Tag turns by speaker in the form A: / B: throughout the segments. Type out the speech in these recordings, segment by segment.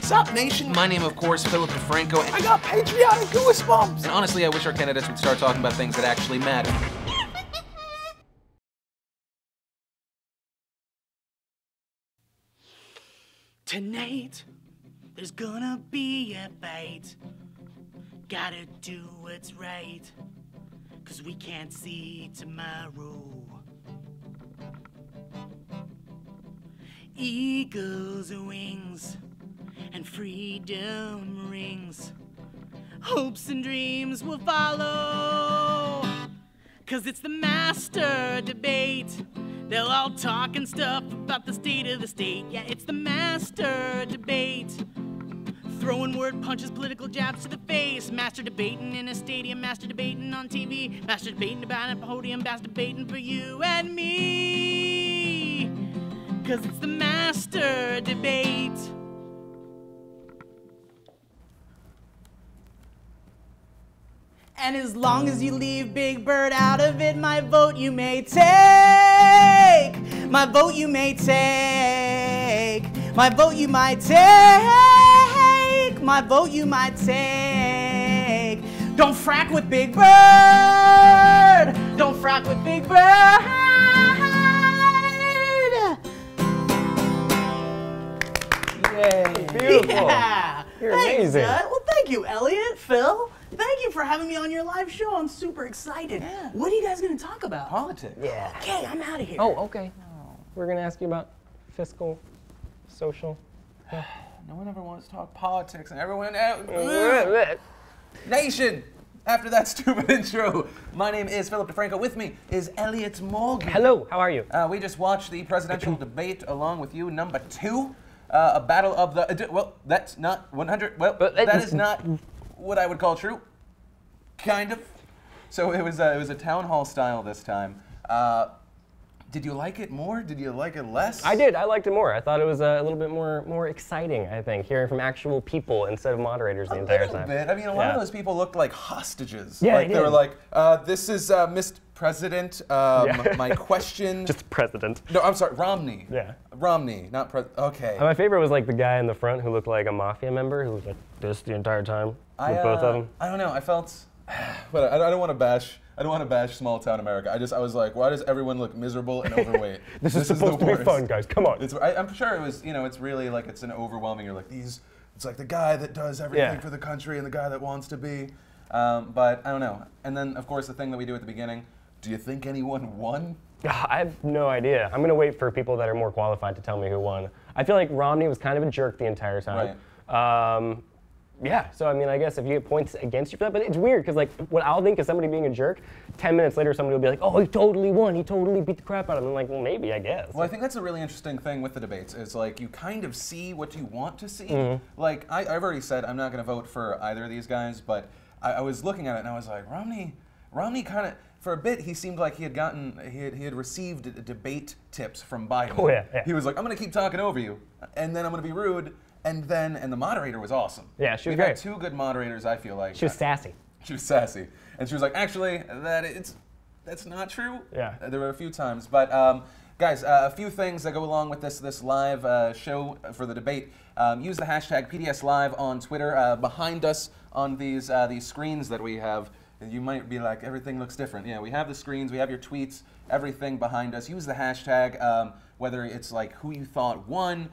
A: What's up, nation?
B: My name, of course, Philip Defranco.
A: I got patriotic goosebumps.
B: And honestly, I wish our candidates would start talking about things that actually matter.
C: Tonight, there's gonna be a fight. Gotta do what's right, 'cause we can't see tomorrow. Eagles' wings and freedom rings. Hopes and dreams will follow, 'cause it's the master debate. They'll all talking stuff about the state of the state. Yeah, it's the master debate. Throwing word punches, political jabs to the face. Master debating in a stadium, master debating on TV. Master debating about a podium, master debating for you and me. 'Cause it's the master debate. And as long as you leave Big Bird out of it, my vote you may take. My vote you may take. My vote you might take. My vote you might take. Don't frack with Big Bird. Don't frack with Big Bird.
D: Yay, beautiful.
C: Yeah.
D: You're
C: Thanks,
D: amazing.
C: Well, thank you, Elliot, Phil. Thank you for having me on your live show. I'm super excited.
A: Yeah.
C: What are you guys going to talk about?
A: Politics.
D: Yeah.
C: Okay, I'm out of here.
D: Oh, okay. We're going to ask you about fiscal, social.
A: No one ever wants to talk politics, and everyone else.
D: Yeah.
A: Nation! After that stupid intro, my name is Philip Defranco. With me is Elliott Morgan.
D: Hello, how are you?
A: We just watched the presidential debate along with you, number 2. A battle of the. Well, that's not 100. Well, that is not what I would call true. Kind of. So it was a town hall style this time. Did you like it more? Did you like it less?
D: I did. I liked it more. I thought it was a little bit more exciting, I think, hearing from actual people instead of moderators the entire time.
A: A little bit. I mean, a lot of those people looked like hostages.
D: Yeah,
A: like they were like, this is Mr. President, my question.
D: Just president.
A: No, I'm sorry, Romney.
D: Yeah.
A: Romney, not president. Okay.
D: My favorite was like the guy in the front who looked like a mafia member who was like this the entire time with both of them.
A: I don't know. I felt, but I don't want to bash. I don't want to bash small town America. I was like, why does everyone look miserable and overweight?
D: This is supposed to be fun, guys. Come on.
A: I'm sure it was. It's really like it's an overwhelming. You're like it's like the guy that does everything for the country and the guy that wants to be. But I don't know. And then of course the thing that we do at the beginning. Do you think anyone won?
D: I have no idea. I'm going to wait for people that are more qualified to tell me who won. I feel like Romney was kind of a jerk the entire time.
A: Right.
D: Yeah, so I mean, I guess if you get points against you for that, but it's weird because like what I'll think is somebody being a jerk, 10 minutes later somebody will be like, oh, he totally won, he totally beat the crap out of him. I'm like, well, maybe, I guess.
A: Well, I think that's a really interesting thing with the debates is like you kind of see what you want to see. Like I've already said I'm not going to vote for either of these guys, but I was looking at it and I was like, Romney kind of. For a bit, he seemed like he had received debate tips from Biden.
D: Oh, yeah.
A: He was like, I'm going to keep talking over you, and then I'm going to be rude, and the moderator was awesome.
D: Yeah, she was
A: We've
D: great.
A: had 2 good moderators, I feel like.
D: She was sassy.
A: She was sassy. And she was like, actually, that's not true.
D: Yeah.
A: There were a few times. But guys, a few things that go along with this live show for the debate. Use the hashtag PDSLive on Twitter. Behind us on these screens that we have, you might be like, everything looks different. Yeah, we have the screens, we have your tweets, everything behind us. Use the hashtag, whether it's like who you thought won,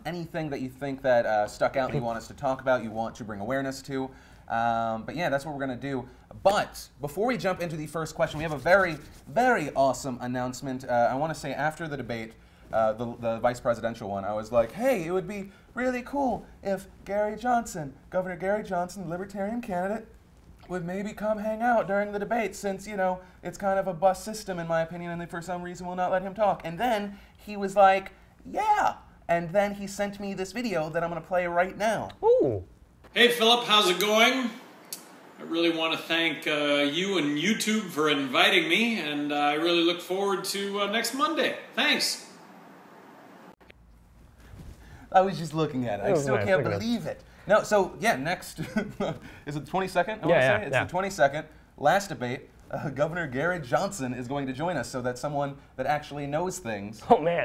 A: anything that you think that stuck out that you want us to talk about, you want to bring awareness to. But yeah, that's what we're going to do. But before we jump into the first question, we have a very, very awesome announcement. I want to say after the debate, the vice presidential one, I was like, hey, it would be really cool if Governor Gary Johnson, the Libertarian candidate, would maybe come hang out during the debate since, it's kind of a bus system in my opinion and they for some reason will not let him talk. And then he was like, yeah. And then he sent me this video that I'm going to play right now.
D: Ooh.
E: Hey Philip, how's it going? I really want to thank you and YouTube for inviting me, and I really look forward to next Monday. Thanks.
A: I was just looking at it. I still can't believe it. No, so yeah, next is it the 22nd?
D: Yeah,
A: It's the 22nd, last debate. Governor Garrett Johnson is going to join us so that someone that actually knows things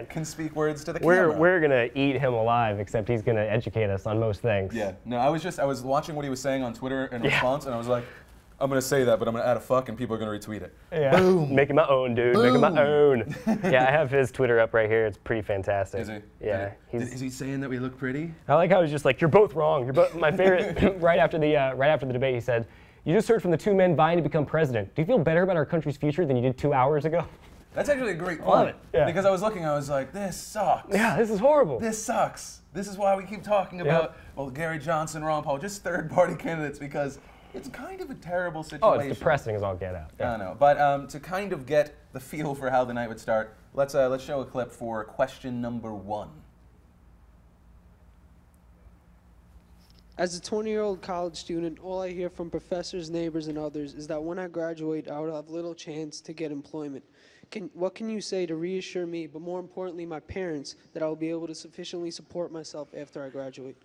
A: can speak words to the camera.
D: We're going to eat him alive, except he's going to educate us on most things.
A: Yeah. No, I was watching what he was saying on Twitter in response, and I was like, I'm going to say that, but I'm going to add a fuck, and people are going to retweet it.
D: Yeah. Boom. Making my own, dude. Boom. Making my own. Yeah, I have his Twitter up right here. It's pretty fantastic.
A: Is he?
D: Yeah.
A: Is he saying that we look pretty?
D: I like how he's just like, you're both wrong. You're both. My favorite, right after the debate, he said, you just heard from the two men vying to become president. Do you feel better about our country's future than you did 2 hours ago?
A: That's actually a great point.
D: Love it. Yeah.
A: Because I was looking, I was like, this sucks.
D: Yeah, this is horrible.
A: This sucks. This is why we keep talking about, well, Gary Johnson, Ron Paul, just third-party candidates, because it's kind of a terrible situation.
D: Oh, it's depressing as all get out.
A: Yeah. I know. But to kind of get the feel for how the night would start, let's show a clip for question number 1.
F: As a 20-year-old college student, all I hear from professors, neighbors, and others is that when I graduate, I will have little chance to get employment. What can you say to reassure me, but more importantly, my parents, that I will be able to sufficiently support myself after I graduate?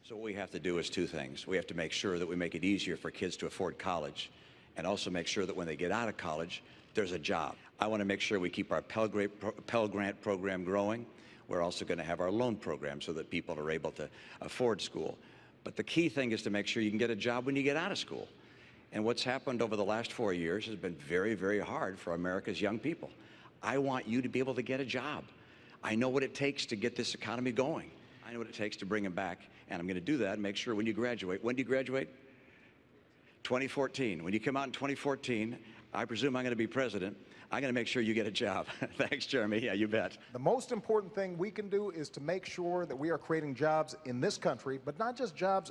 G: So what we have to do is 2 things. We have to make sure that we make it easier for kids to afford college, and also make sure that when they get out of college, there's a job. I want to make sure we keep our Pell Grant program growing. We're also going to have our loan program so that people are able to afford school. But the key thing is to make sure you can get a job when you get out of school. And what's happened over the last 4 years has been very, very hard for America's young people. I want you to be able to get a job. I know what it takes to get this economy going. I know what it takes to bring them back, and I'm going to do that and make sure when you graduate. When do you graduate? 2014. When you come out in 2014, I presume I'm going to be president. I'm going to make sure you get a job. Thanks, Jeremy. Yeah, you bet.
H: The most important thing we can do is to make sure that we are creating jobs in this country, but not just jobs,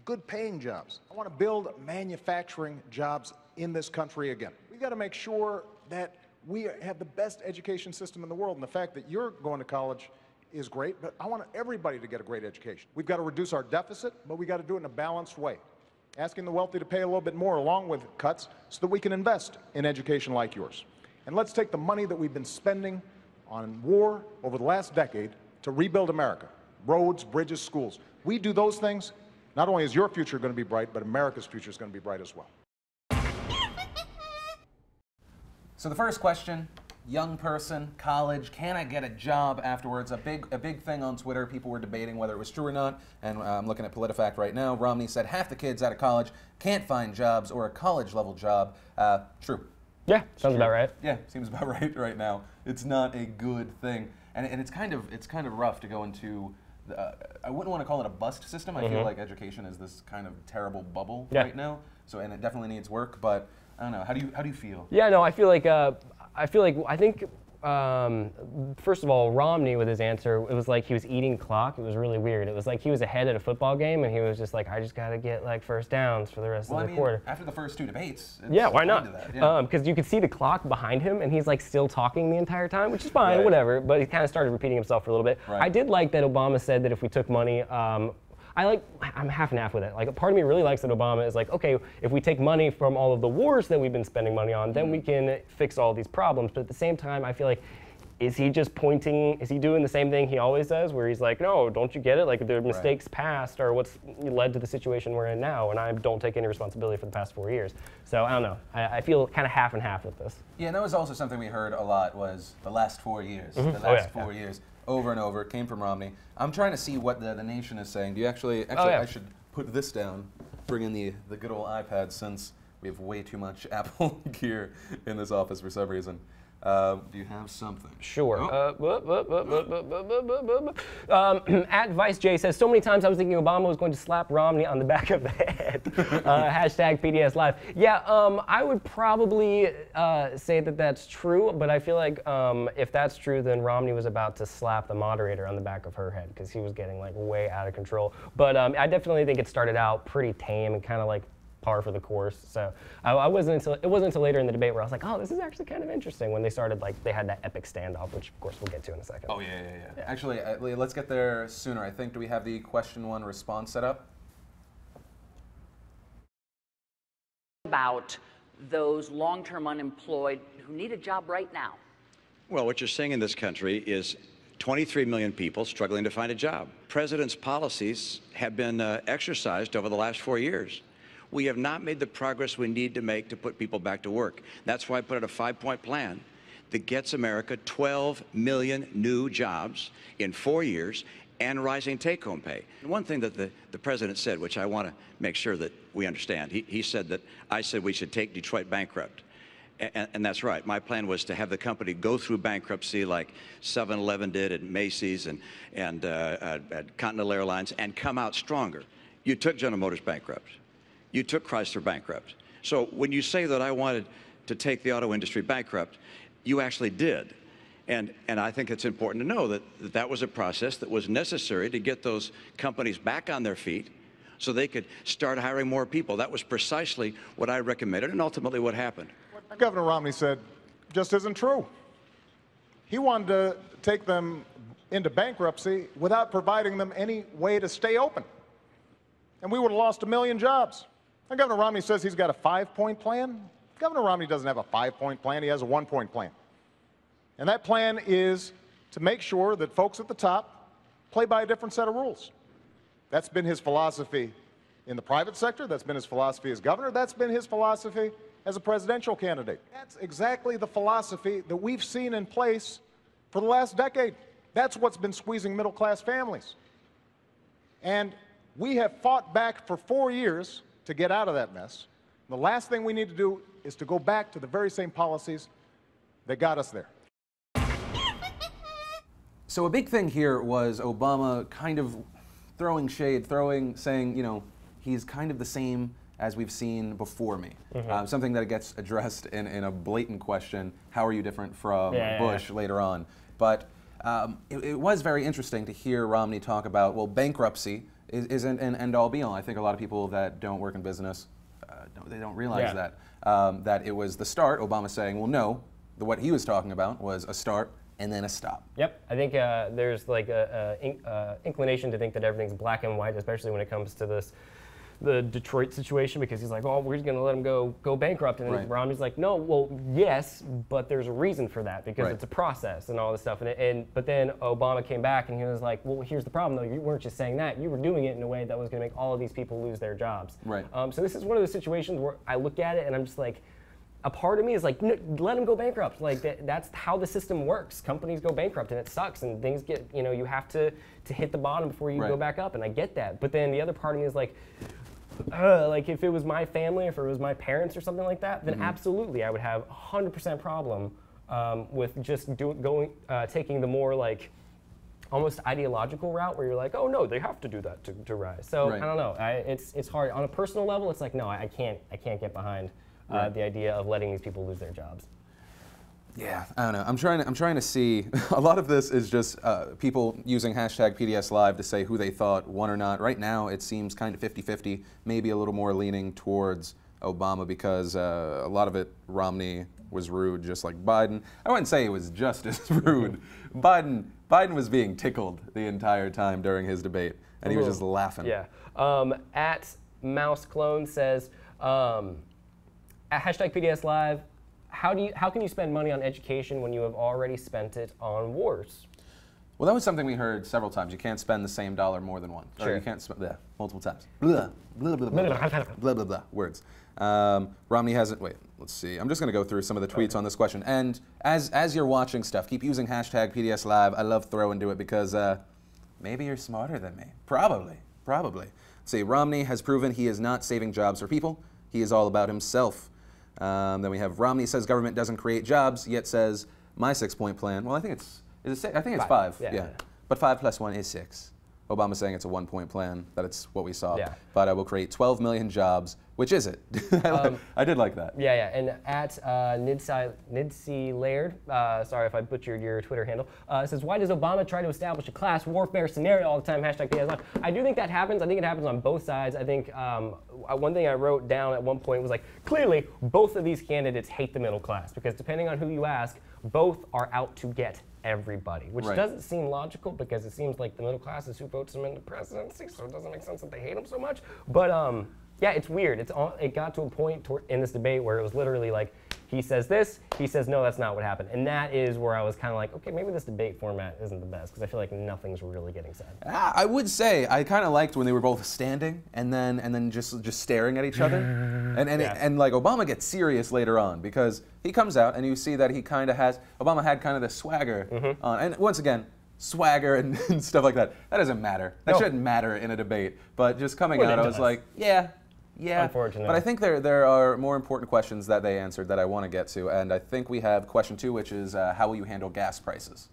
H: good paying jobs. I want to build manufacturing jobs in this country again. We've got to make sure that we have the best education system in the world, and the fact that you're going to college is great, but I want everybody to get a great education. We've got to reduce our deficit, but we've got to do it in a balanced way. Asking the wealthy to pay a little bit more along with cuts so that we can invest in education like yours. And let's take the money that we've been spending on war over the last decade to rebuild America. Roads, bridges, schools. We do those things, not only is your future going to be bright, but America's future is going to be bright as well.
A: So the first question, young person, college, can I get a job afterwards? A big thing on Twitter. People were debating whether it was true or not, and I'm looking at PolitiFact right now. Romney said half the kids out of college can't find jobs or a college-level job. True.
D: Yeah, sounds about right.
A: Yeah, seems about right now. It's not a good thing, and it's kind of rough to go into. I wouldn't want to call it a bust system. I feel like education is this kind of terrible bubble right now. So, and it definitely needs work. But I don't know. How do you feel?
D: Yeah, no, I think first of all, Romney with his answer, it was like he was eating clock. It was really weird. It was like he was ahead at a football game, and he was just like, I just got to get like first downs for the rest of the quarter.
A: After the first 2 debates.
D: Yeah, why not? Because you could see the clock behind him, and he's like still talking the entire time, which is fine, whatever. But he kind of started repeating himself for a little bit. Right. I did like that Obama said that if we took money, I'm half and half with it. Like, part of me really likes that Obama is like, okay, if we take money from all of the wars that we've been spending money on, then we can fix all these problems. But at the same time, I feel like, is he just pointing, is he doing the same thing he always does, where he's like, no, don't you get it? Like, the mistakes past are what's led to the situation we're in now, and I don't take any responsibility for the past 4 years. So, I don't know. I feel kind of half and half with this.
A: Yeah, and that was also something we heard a lot was the last 4 years. The last 4 years. Over and over, it came from Romney. I'm trying to see what the nation is saying. Do you actually I should put this down, bring in the good old iPad, since we have way too much Apple gear in this office for some reason. Do you have something?
D: Sure. At Vice J says, so many times I was thinking Obama was going to slap Romney on the back of the head. Hashtag PDS Live. Yeah, I would probably say that that's true, but I feel like if that's true, then Romney was about to slap the moderator on the back of her head, because he was getting like way out of control. But I definitely think it started out pretty tame and kind of like par for the course. So it wasn't until later in the debate where I was like, oh, this is actually kind of interesting, when they started, like, they had that epic standoff, which of course we'll get to in a second.
A: Oh yeah. Actually, let's get there sooner. I think, do we have the question 1 response set up?
I: About those long-term unemployed who need a job right now.
G: Well, what you're seeing in this country is 23 million people struggling to find a job. President's policies have been exercised over the last 4 years. we have not made the progress we need to make to put people back to work. That's why I put out a 5-point plan that gets America 12 million new jobs in 4 years and rising take-home pay. And one thing that the president said, which I want to make sure that we understand, he said that I said we should take Detroit bankrupt. And that's right. My plan was to have the company go through bankruptcy like 7-Eleven did at Macy's and at Continental Airlines and come out stronger. You took General Motors bankrupt. You took Chrysler bankrupt. So when you say that I wanted to take the auto industry bankrupt, you actually did. And I think it's important to know that that was a process that was necessary to get those companies back on their feet so they could start hiring more people. That was precisely what I recommended and ultimately what happened.
H: What Governor Romney said just isn't true. He wanted to take them into bankruptcy without providing them any way to stay open. And we would have lost 1 million jobs. And Governor Romney says he's got a 5-point plan. Governor Romney doesn't have a 5-point plan, he has a 1-point plan. And that plan is to make sure that folks at the top play by a different set of rules. That's been his philosophy in the private sector, that's been his philosophy as governor, that's been his philosophy as a presidential candidate. That's exactly the philosophy that we've seen in place for the last decade. That's what's been squeezing middle-class families. And we have fought back for 4 years to get out of that mess. The last thing we need to do is to go back to the very same policies that got us there.
A: So a big thing here was Obama kind of throwing shade, saying, you know, he's kind of the same as we've seen before me. Something that gets addressed in a blatant question, how are you different from Bush later on? But it was very interesting to hear Romney talk about, well, bankruptcy isn't an end-all be-all. I think a lot of people that don't work in business, they don't realize that it was the start. Obama saying, well, no, what he was talking about was a start and then a stop.
D: Yep, I think there's like a inclination to think that everything's black and white, especially when it comes to the Detroit situation, because he's like, oh, we're just going to let him go bankrupt. And then Romney's like, no, well, yes, but there's a reason for that, because it's a process and all this stuff. But then Obama came back and he was like, well, here's the problem, though. You weren't just saying that. You were doing it in a way that was going to make all of these people lose their jobs. So this is one of those situations where I look at it and I'm just like, a part of me is like, no, let him go bankrupt. Like that's how the system works. Companies go bankrupt and it sucks and things get, you know, you have to hit the bottom before you go back up, and I get that. But then the other part of me is like if it was my family, if it was my parents or something like that, then absolutely I would have 100% problem with just taking the more like almost ideological route where you're like, oh no, they have to do that to rise. So I don't know. It's hard on a personal level. It's like, no, I can't get behind the idea of letting these people lose their jobs.
A: Yeah, I don't know. I'm trying to see. A lot of this is just people using hashtag PDS Live to say who they thought won or not. Right now, it seems kind of 50-50, maybe a little more leaning towards Obama, because a lot of it, Romney was rude, just like Biden. I wouldn't say it was just as rude. Biden was being tickled the entire time during his debate, and he was just laughing.
D: Yeah. At Mouse Clone says, at hashtag PDS Live, how can you spend money on education when you have already spent it on wars?
A: Well, that was something we heard several times. You can't spend the same dollar more than once. Or you can't spend multiple times. Blah, blah, blah, blah, blah, blah, blah, blah, words. Romney hasn't, wait, let's see. I'm just going to go through some of the tweets on this question. And as you're watching stuff, keep using hashtag PDS Live. I love throw into it because maybe you're smarter than me. Probably. Let's see, Romney has proven he is not saving jobs for people. He is all about himself. Then we have Romney says government doesn't create jobs, yet says my 6-point plan. Well, I think it's five. Yeah. But 5 plus 1 is 6. Obama saying it's a 1-point plan, that it's what we saw. Yeah. But I will create 12 million jobs, which is it? I did like that.
D: Yeah. And at Nidsi Laird, sorry if I butchered your Twitter handle, says, why does Obama try to establish a class warfare scenario all the time? Hashtag PDS. I do think that happens. I think it happens on both sides. I think one thing I wrote down at one point was like, clearly both of these candidates hate the middle class, because depending on who you ask, both are out to get everybody, which doesn't seem logical, because it seems like the middle class is who votes him into presidency, so it doesn't make sense that they hate him so much. But yeah, it's weird. It got to a point in this debate where it was literally like, He says this, he says, no, that's not what happened. And that is where I was kind of like, okay, maybe this debate format isn't the best, because I feel like nothing's really getting said.
A: I would say I kind of liked when they were both standing and then just staring at each other. And like Obama gets serious later on, because he comes out and you see that he kind of has, Obama had kind of the swagger on. And once again, swagger and stuff like that, that doesn't matter. That shouldn't matter in a debate. But just coming out, I was like, yeah.
D: Unfortunately.
A: But I think there are more important questions that they answered that I want to get to. And I think we have question 2, which is how will you handle gas prices?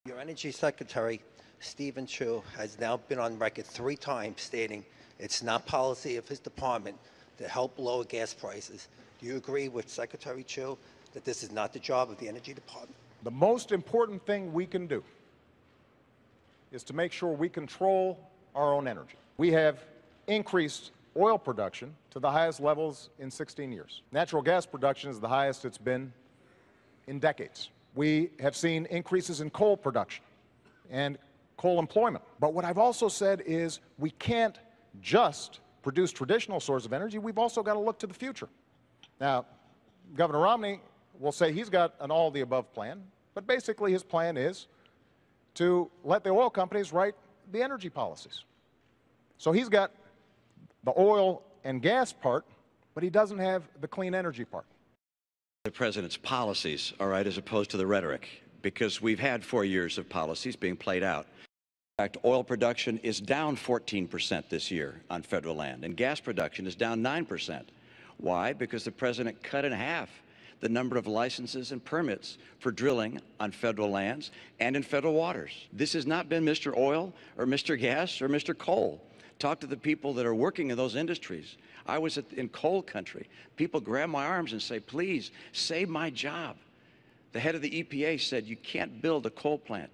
J: Your Energy Secretary, Stephen Chu, has now been on record 3 times stating it's not policy of his department to help lower gas prices. Do you agree with Secretary Chu that this is not the job of the Energy Department?
H: The most important thing we can do is to make sure we control our own energy. We have increased oil production to the highest levels in 16 years. Natural gas production is the highest it's been in decades. We have seen increases in coal production and coal employment. But what I've also said is we can't just produce traditional sources of energy. We've also got to look to the future. Now, Governor Romney will say he's got an all-of-the-above plan, but basically his plan is to let the oil companies write the energy policies. So he's got the oil and gas part, but he doesn't have the clean energy part.
G: The president's policies, all right, as opposed to the rhetoric, because we've had 4 years of policies being played out. In fact, oil production is down 14% this year on federal land, and gas production is down 9%. Why? Because the president cut in half the number of licenses and permits for drilling on federal lands and in federal waters. This has not been Mr. Oil or Mr. Gas or Mr. Coal. Talk to the people that are working in those industries. I was in coal country. People grab my arms and say, please, save my job. The head of the EPA said, you can't build a coal plant.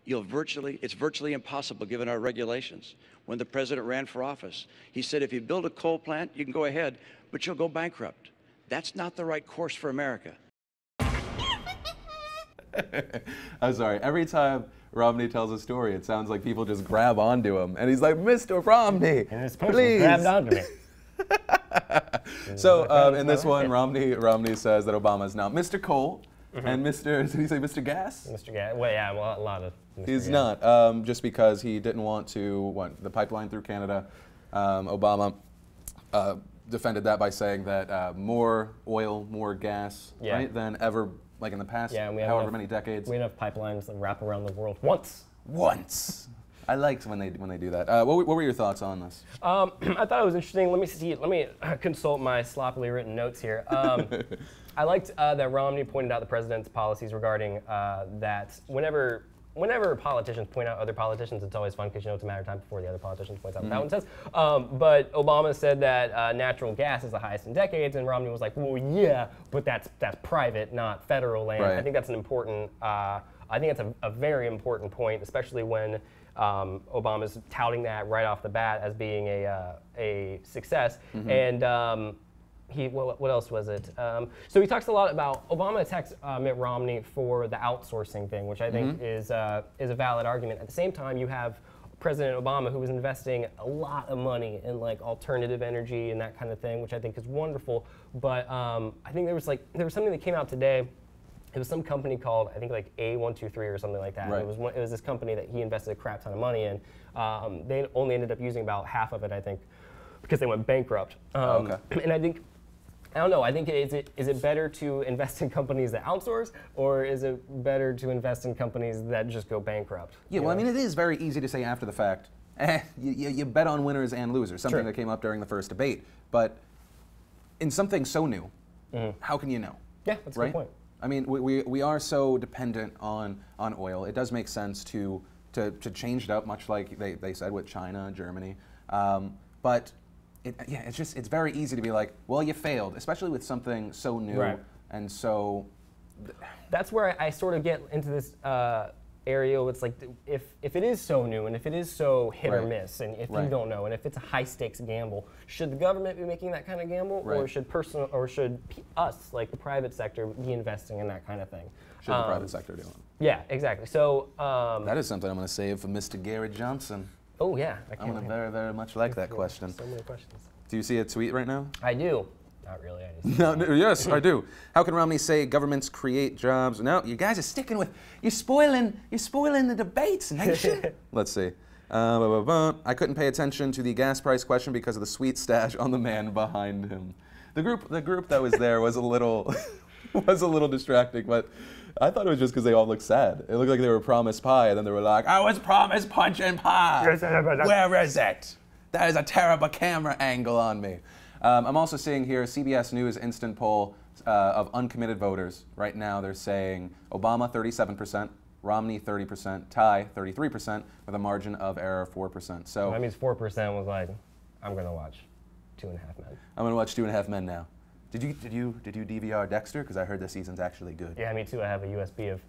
G: It's virtually impossible given our regulations. When the president ran for office, he said, if you build a coal plant, you can go ahead, but you'll go bankrupt. That's not the right course for America.
A: I'm sorry. Every time Romney tells a story, it sounds like people just grab onto him. And he's like, Mr. Romney,
D: And this person
A: please.
D: grabbed onto me.
A: So in this one, Romney says that Obama is now Mr. Coal and Mr. Did he say Mr. Gas?
D: Mr. Gas. Well, yeah, well, a lot of Mr.
A: He's
D: Gas.
A: not, just because he didn't want to, the pipeline through Canada. Obama defended that by saying that more oil, more gas, right, than ever, like in the past,
D: and we have
A: however many decades.
D: We have enough pipelines that wrap around the world once.
A: I liked when they do that. What were your thoughts on this?
D: I thought it was interesting. Let me consult my sloppily written notes here. I liked that Romney pointed out the president's policies regarding that whenever politicians point out other politicians, it's always fun because you know it's a matter of time before the other politicians point out what that one says. But Obama said that natural gas is the highest in decades, and Romney was like, well, yeah, but that's private, not federal land.
A: Right.
D: I think that's an important. I think that's a very important point, especially when Obama's touting that right off the bat as being a success. And what else was it? So he talks a lot about, Obama attacks Mitt Romney for the outsourcing thing, which I think is a valid argument. At the same time, you have President Obama, who was investing a lot of money in like alternative energy and that kind of thing, which I think is wonderful. But I think there was something that came out today. It was some company called, I think like A123 or something like that.
A: Right.
D: It was this company that he invested a crap ton of money in. They only ended up using about half of it, I think, because they went bankrupt. And I don't know. I think is it better to invest in companies that outsource, or is it better to invest in companies that just go bankrupt?
A: Yeah, well, I mean, it is very easy to say after the fact, you bet on winners and losers, something that came up during the first debate. But in something so new, how can you know?
D: Yeah, that's a good point.
A: I mean, we are so dependent on oil. It does make sense to change it up, much like they said with China and Germany. But it's very easy to be like, well, you failed, especially with something so new.
D: Right.
A: And so
D: that's where I sort of get into this area where it's like, if it is so new and if it is so hit or miss, and if you don't know, and if it's a high stakes gamble, should the government be making that kind of gamble, or should us, like the private sector, be investing in that kind of thing?
A: Should the private sector do it?
D: Yeah, exactly. So
A: that is something I'm going to save for Mr. Garrett Johnson.
D: Oh yeah,
A: I'm going to very, very much like that question.
D: So many questions.
A: Do you see a tweet right now?
D: I do. Not really. I just
A: No, yes, I do. How can Romney say governments create jobs? No, you guys are sticking with, you're spoiling the debates, nation. Let's see. I couldn't pay attention to the gas price question because of the sweet stash on the man behind him. The group that was there was a little distracting, but I thought it was just because they all looked sad. It looked like they were promised pie, and then they were like, I was promised punch and pie. Where is it? That is a terrible camera angle on me. I'm also seeing here CBS News instant poll of uncommitted voters. Right now they're saying Obama 37%, Romney 30%, tie 33%, with a margin of error of 4%. So
D: that means 4% was like, I'm going to watch 2.5 Men.
A: I'm going to watch 2.5 Men now. Did you DVR Dexter? Because I heard this season's actually good.
D: Yeah, me too. I have a USB of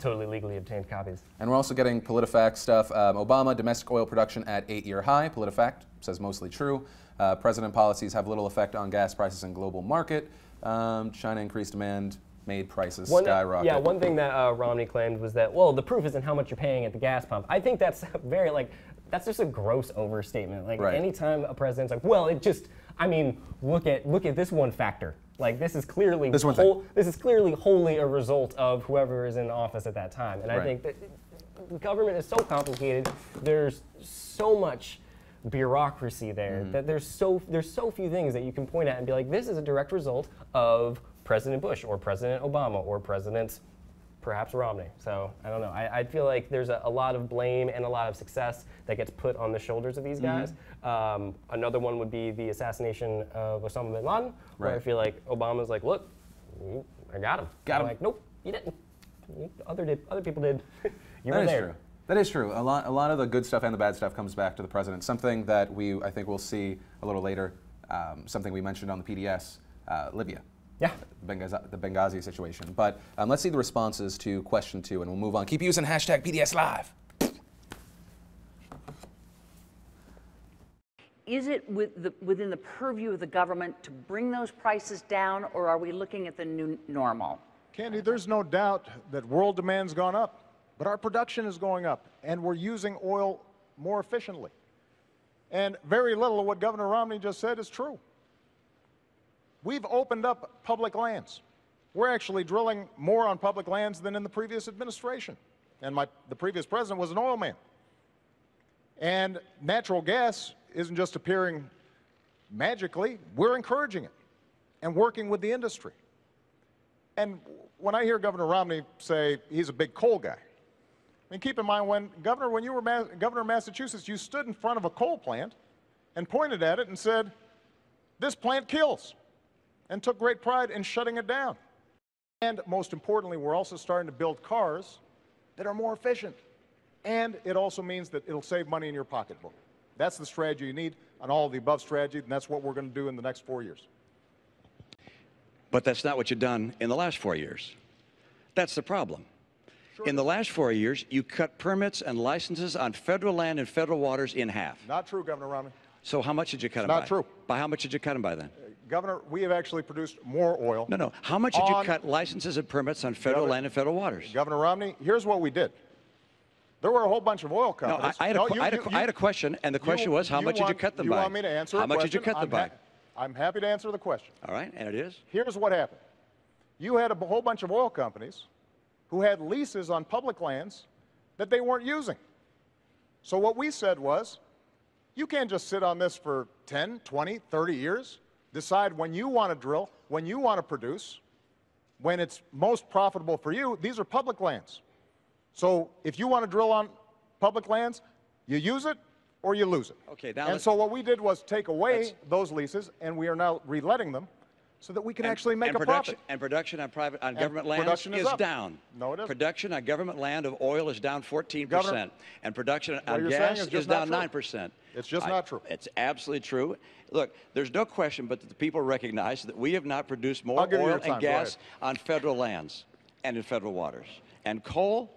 D: totally legally obtained copies.
A: And we're also getting PolitiFact stuff. Obama, domestic oil production at 8-year high. PolitiFact says mostly true. President policies have little effect on gas prices and global market. China increased demand, made prices skyrocket.
D: Yeah, one thing that Romney claimed was that, well, the proof isn't how much you're paying at the gas pump. I think that's very, that's just a gross overstatement. Anytime a president's like, well, it just, I mean, look at this one factor. This is clearly wholly a result of whoever is in office at that time. And I think that government is so complicated. There's so much bureaucracy there that there's so few things that you can point at and be like, this is a direct result of President Bush or President Obama or President perhaps Romney. So I don't know. I feel like there's a lot of blame and a lot of success that gets put on the shoulders of these guys. Another one would be the assassination of Osama bin Laden, where I feel like Obama's like, look, I got him. I'm like, nope, you didn't. Other people did. You were there.
A: True. That is true. A lot of the good stuff and the bad stuff comes back to the president. Something that I think we'll see a little later, something we mentioned on the PDS, Libya.
D: Yeah.
A: The Benghazi situation. But let's see the responses to question 2, and we'll move on. Keep using hashtag PDS Live.
I: Is it within the purview of the government to bring those prices down, or are we looking at the new normal?
H: Candy, there's no doubt that world demand's gone up. But our production is going up, and we're using oil more efficiently. And very little of what Governor Romney just said is true. We've opened up public lands. We're actually drilling more on public lands than in the previous administration. And the previous president was an oil man. And natural gas isn't just appearing magically. We're encouraging it and working with the industry. And when I hear Governor Romney say he's a big coal guy, I mean, keep in mind, when you were governor of Massachusetts, you stood in front of a coal plant and pointed at it and said, this plant kills, and took great pride in shutting it down. And most importantly, we're also starting to build cars that are more efficient. And it also means that it'll save money in your pocketbook. That's the strategy you need on all of the above strategy, and that's what we're going to do in the next 4 years.
G: But that's not what you've done in the last 4 years. That's the problem. In the last 4 years, you cut permits and licenses on federal land and federal waters in half.
H: Not true, Governor Romney.
G: So how much did you cut them by?
H: Not true.
G: By how much did you cut them by then?
H: Governor, we have actually produced more oil.
G: No. How much did you cut licenses and permits on federal land and federal waters?
H: Governor Romney, here's what we did. There were a whole bunch of oil companies.
G: No, I had a question, and the question was, how much did you cut them by?
H: You want me to answer
G: How much did you cut them by?
H: I'm happy to answer the question.
G: All right, and it is?
H: Here's what happened. You had a whole bunch of oil companies who had leases on public lands that they weren't using. So what we said was, you can't just sit on this for 10, 20, 30 years, decide when you want to drill, when you want to produce, when it's most profitable for you. These are public lands. So if you want to drill on public lands, you use it or you lose it.
G: Okay, now
H: and so what we did was take away those leases, and we are now reletting them so that we can actually make a profit.
G: And production on government lands is down.
H: No, it isn't.
G: Production on government land of oil is down 14%. And production on gas is down 9%.
H: It's just not true.
G: It's absolutely true. Look, there's no question but that the people recognize that we have not produced more oil and gas on federal lands and in federal waters. And coal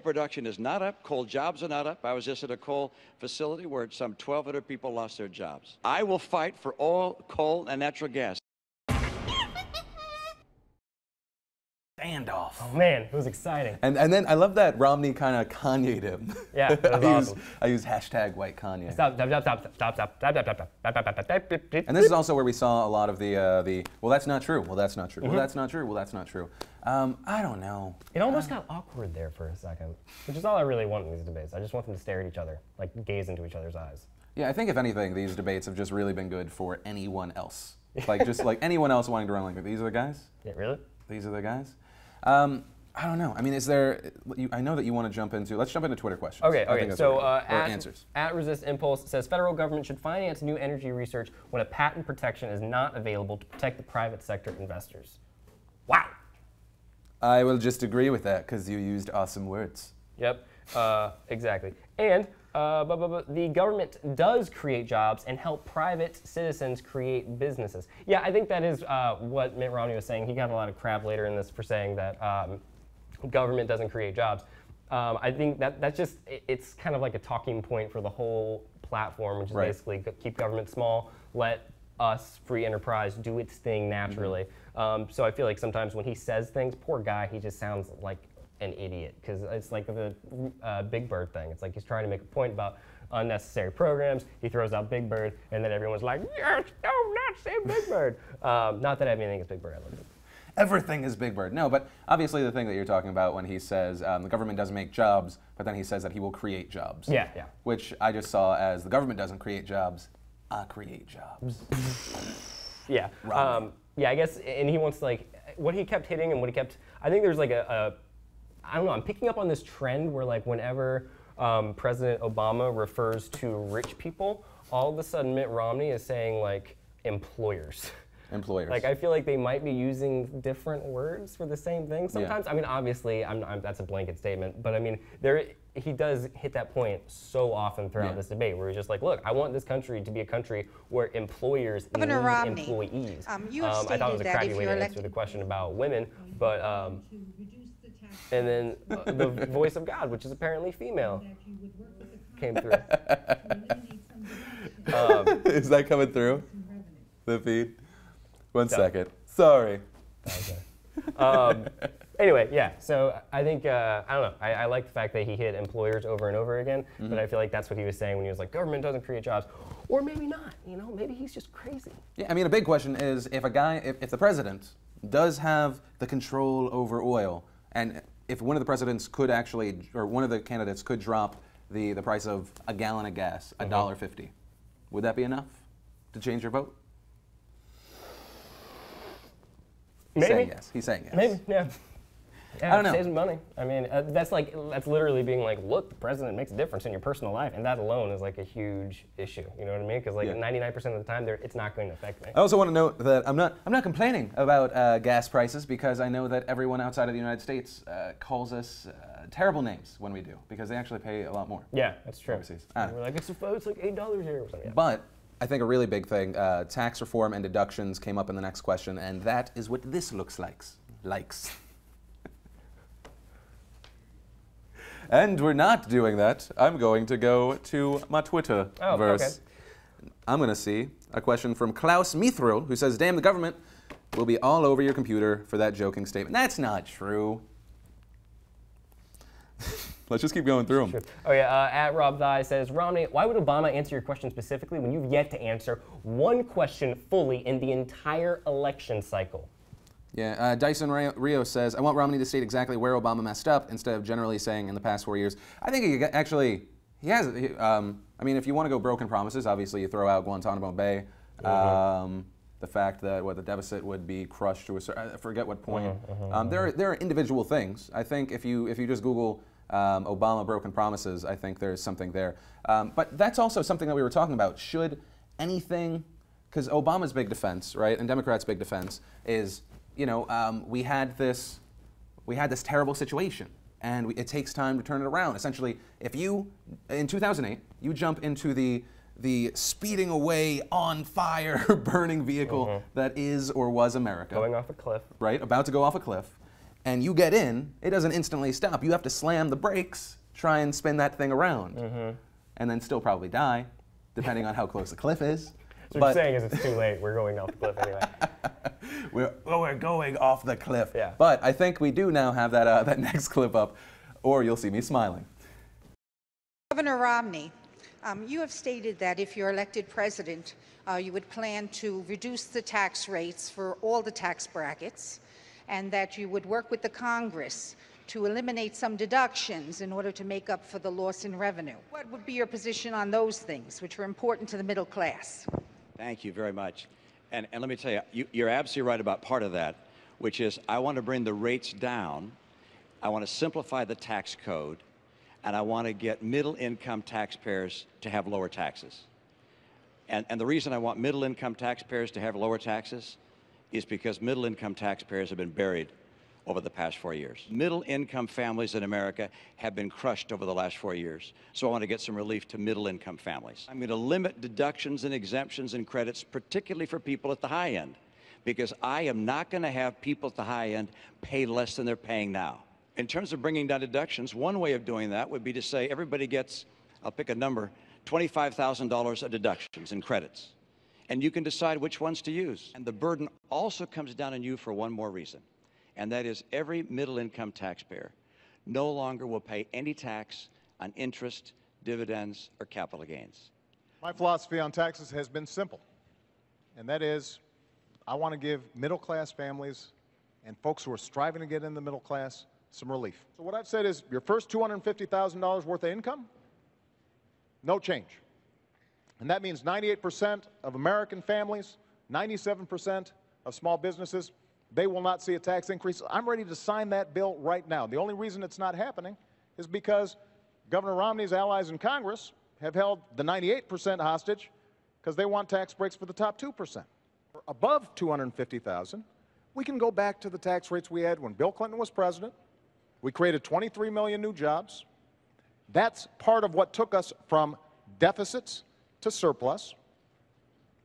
G: production is not up. Coal jobs are not up. I was just at a coal facility where some 1,200 people lost their jobs. I will fight for oil, coal, and natural gas.
A: Standoff.
D: Oh man, it was exciting.
A: And then I love that Romney kind of Kanye'd him.
D: Yeah, that was awesome.
A: I use hashtag white Kanye.
D: Stop.
A: And this is also where we saw a lot of the well, that's not true. Well, that's not true. Well, that's not true. Well, that's not true. I don't know.
D: It almost got awkward there for a second, which is all I really want in these debates. I just want them to stare at each other, like gaze into each other's eyes.
A: Yeah, I think if anything, these debates have just really been good for anyone else. Like just like anyone else wanting to run like, these are the guys?
D: Yeah, really?
A: These are the guys? I don't know. I mean, is there? I know that you want to jump into. Let's jump into Twitter questions.
D: Okay. So
A: answers.
D: At Resist Impulse says federal government should finance new energy research when a patent protection is not available to protect the private sector investors. Wow.
A: I will just agree with that because you used awesome words.
D: Yep. Exactly. And the government does create jobs and help private citizens create businesses. Yeah, I think that is what Mitt Romney was saying. He got a lot of crap later in this for saying that government doesn't create jobs. I think that's just, it's kind of like a talking point for the whole platform, which is basically keep government small, let us, free enterprise, do its thing naturally. So I feel like sometimes when he says things, poor guy, he just sounds like an idiot, because it's like the Big Bird thing. It's like he's trying to make a point about unnecessary programs. He throws out Big Bird, and then everyone's like, yes, no, not say Big Bird. Not that I have anything against Big Bird. I love it.
A: Everything is Big Bird. No, but obviously the thing that you're talking about when he says the government doesn't make jobs, but then he says that he will create jobs.
D: Yeah.
A: Which I just saw as the government doesn't create jobs, I create jobs.
D: Yeah. Yeah, I guess, and he wants like, what he kept hitting and what he kept, I think there's like I don't know, I'm picking up on this trend where like whenever President Obama refers to rich people, all of a sudden Mitt Romney is saying like employers.
A: Employers.
D: Like I feel like they might be using different words for the same thing sometimes. Yeah. I mean, obviously, that's a blanket statement, but I mean, he does hit that point so often throughout this debate where he's just like, look, I want this country to be a country where employers need employees. I thought it was a crappy way to answer the question about women, but and then the voice of God, which is apparently female, came through.
A: Is that coming through? The feed? One second. Sorry.
D: Okay. Anyway, yeah, so I think, I don't know, I like the fact that he hit employers over and over again, but I feel like that's what he was saying when he was like, government doesn't create jobs. Or maybe not, you know, maybe he's just crazy.
A: Yeah, I mean, a big question is if if the president does have the control over oil, and if one of the presidents could actually, or one of the candidates could drop the price of a gallon of gas, $1.50, would that be enough to change your vote?
D: Maybe.
A: Saying yes. He's saying yes.
D: Maybe, yeah.
A: I don't know.
D: Saves money. I mean, that's literally being like, look, the president makes a difference in your personal life, and that alone is like a huge issue. You know what I mean? Because like 99% of the time, it's not going to affect me.
A: I also want to note that I'm not complaining about gas prices because I know that everyone outside of the United States calls us terrible names when we do because they actually pay a lot more.
D: Yeah, that's true.
A: Overseas.
D: We're like, it's like $8 here or something. Yeah.
A: But I think a really big thing, tax reform and deductions came up in the next question, and that is what this looks like. And we're not doing that. I'm going to go to my Twitter-verse.
D: Okay.
A: I'm going to see a question from Klaus Mithril, who says, damn, the government will be all over your computer for that joking statement. That's not true. Let's just keep going through them.
D: Oh yeah, at Rob Thigh says, Romney, why would Obama answer your question specifically when you've yet to answer one question fully in the entire election cycle?
A: Yeah, Dyson Rio says, I want Romney to state exactly where Obama messed up instead of generally saying in the past 4 years. I think he has. I mean, if you want to go broken promises, obviously you throw out Guantanamo Bay. The fact that the deficit would be crushed to a certain, I forget what point. There are individual things. I think if you just Google Obama broken promises, I think there's something there. But that's also something that we were talking about. Should anything, because Obama's big defense, right, and Democrats' big defense is, you know, we had this terrible situation, and it takes time to turn it around. Essentially, if you, in 2008, you jump into the speeding away, on fire, burning vehicle that is or was America.
D: Going off a cliff.
A: Right, about to go off a cliff. And you get in, it doesn't instantly stop. You have to slam the brakes, try and spin that thing around. And then still probably die, depending on how close the cliff is.
D: So what you're saying is it's too late. We're going off the cliff anyway.
A: we're going off the cliff.
D: Yeah.
A: But I think we do now have that, that next clip up, or you'll see me smiling.
K: Governor Romney, you have stated that if you're elected president, you would plan to reduce the tax rates for all the tax brackets, and that you would work with the Congress to eliminate some deductions in order to make up for the loss in revenue. What would be your position on those things, which are important to the middle class?
G: Thank you very much. And let me tell you, you're absolutely right about part of that, which is I want to bring the rates down. I want to simplify the tax code, and I want to get middle-income taxpayers to have lower taxes. And the reason I want middle-income taxpayers to have lower taxes is because middle-income taxpayers have been buried over the past 4 years. Middle-income families in America have been crushed over the last 4 years. So I want to get some relief to middle-income families. I'm going to limit deductions and exemptions and credits, particularly for people at the high end, because I am not going to have people at the high end pay less than they're paying now. In terms of bringing down deductions, one way of doing that would be to say everybody gets, I'll pick a number, $25,000 of deductions and credits. And you can decide which ones to use. And the burden also comes down on you for one more reason. And that is every middle-income taxpayer no longer will pay any tax on interest, dividends, or capital gains.
H: My philosophy on taxes has been simple, and that is I want to give middle-class families and folks who are striving to get in the middle class some relief. So what I've said is your first $250,000 worth of income, no change. And that means 98% of American families, 97% of small businesses, they will not see a tax increase. I'm ready to sign that bill right now. The only reason it's not happening is because Governor Romney's allies in Congress have held the 98% hostage because they want tax breaks for the top 2%. Above $250,000, we can go back to the tax rates we had when Bill Clinton was president. We created 23 million new jobs. That's part of what took us from deficits to surplus.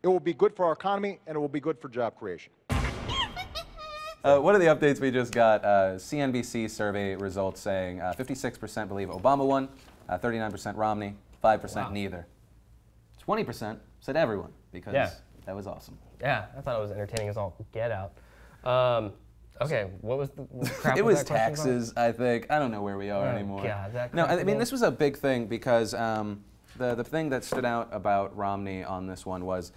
H: It will be good for our economy, and it will be good for job creation.
A: One of the updates we just got, CNBC survey results saying 56% believe Obama won, 39% Romney, 5% neither. 20% said everyone, because that was awesome.
D: Yeah, I thought it was entertaining as all get out. Okay, what was the crap?
A: It was taxes, I think. I don't know where we are anymore.
D: God,
A: no, I mean, this was a big thing because the thing that stood out about Romney on this one was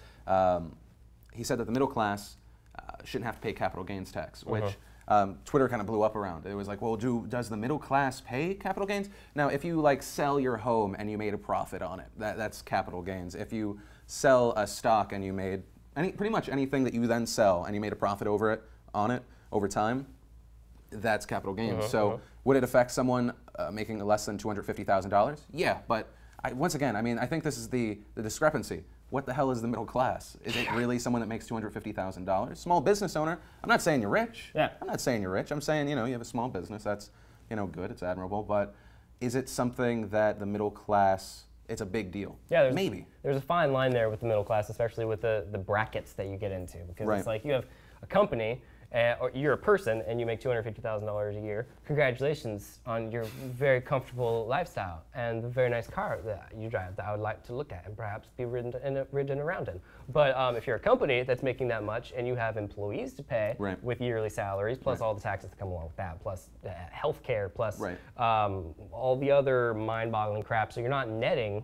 A: he said that the middle class shouldn't have to pay capital gains tax, which Twitter kind of blew up around. It was like, well, does the middle class pay capital gains? Now, if you like sell your home and you made a profit on it, that's capital gains. If you sell a stock and you made pretty much anything that you then sell and you made a profit on it over time, that's capital gains. So would it affect someone making less than $250,000? Yeah, but once again, I mean, I think this is the discrepancy. What the hell is the middle class? Is it really someone that makes $250,000? Small business owner. I'm not saying you're rich.
D: Yeah.
A: I'm not saying you're rich. I'm saying, you know, you have a small business. That's, you know, good. It's admirable. But is it something that the middle class, it's a big deal?
D: Yeah,
A: maybe.
D: There's a fine line there with the middle class, especially with the brackets that you get into. Because it's like you have a company, or you're a person and you make $250,000 a year, congratulations on your very comfortable lifestyle and the very nice car that you drive that I would like to look at and perhaps be ridden around in. But if you're a company that's making that much and you have employees to pay with yearly salaries, plus all the taxes that come along with that, plus health care, plus all the other mind-boggling crap, so you're not netting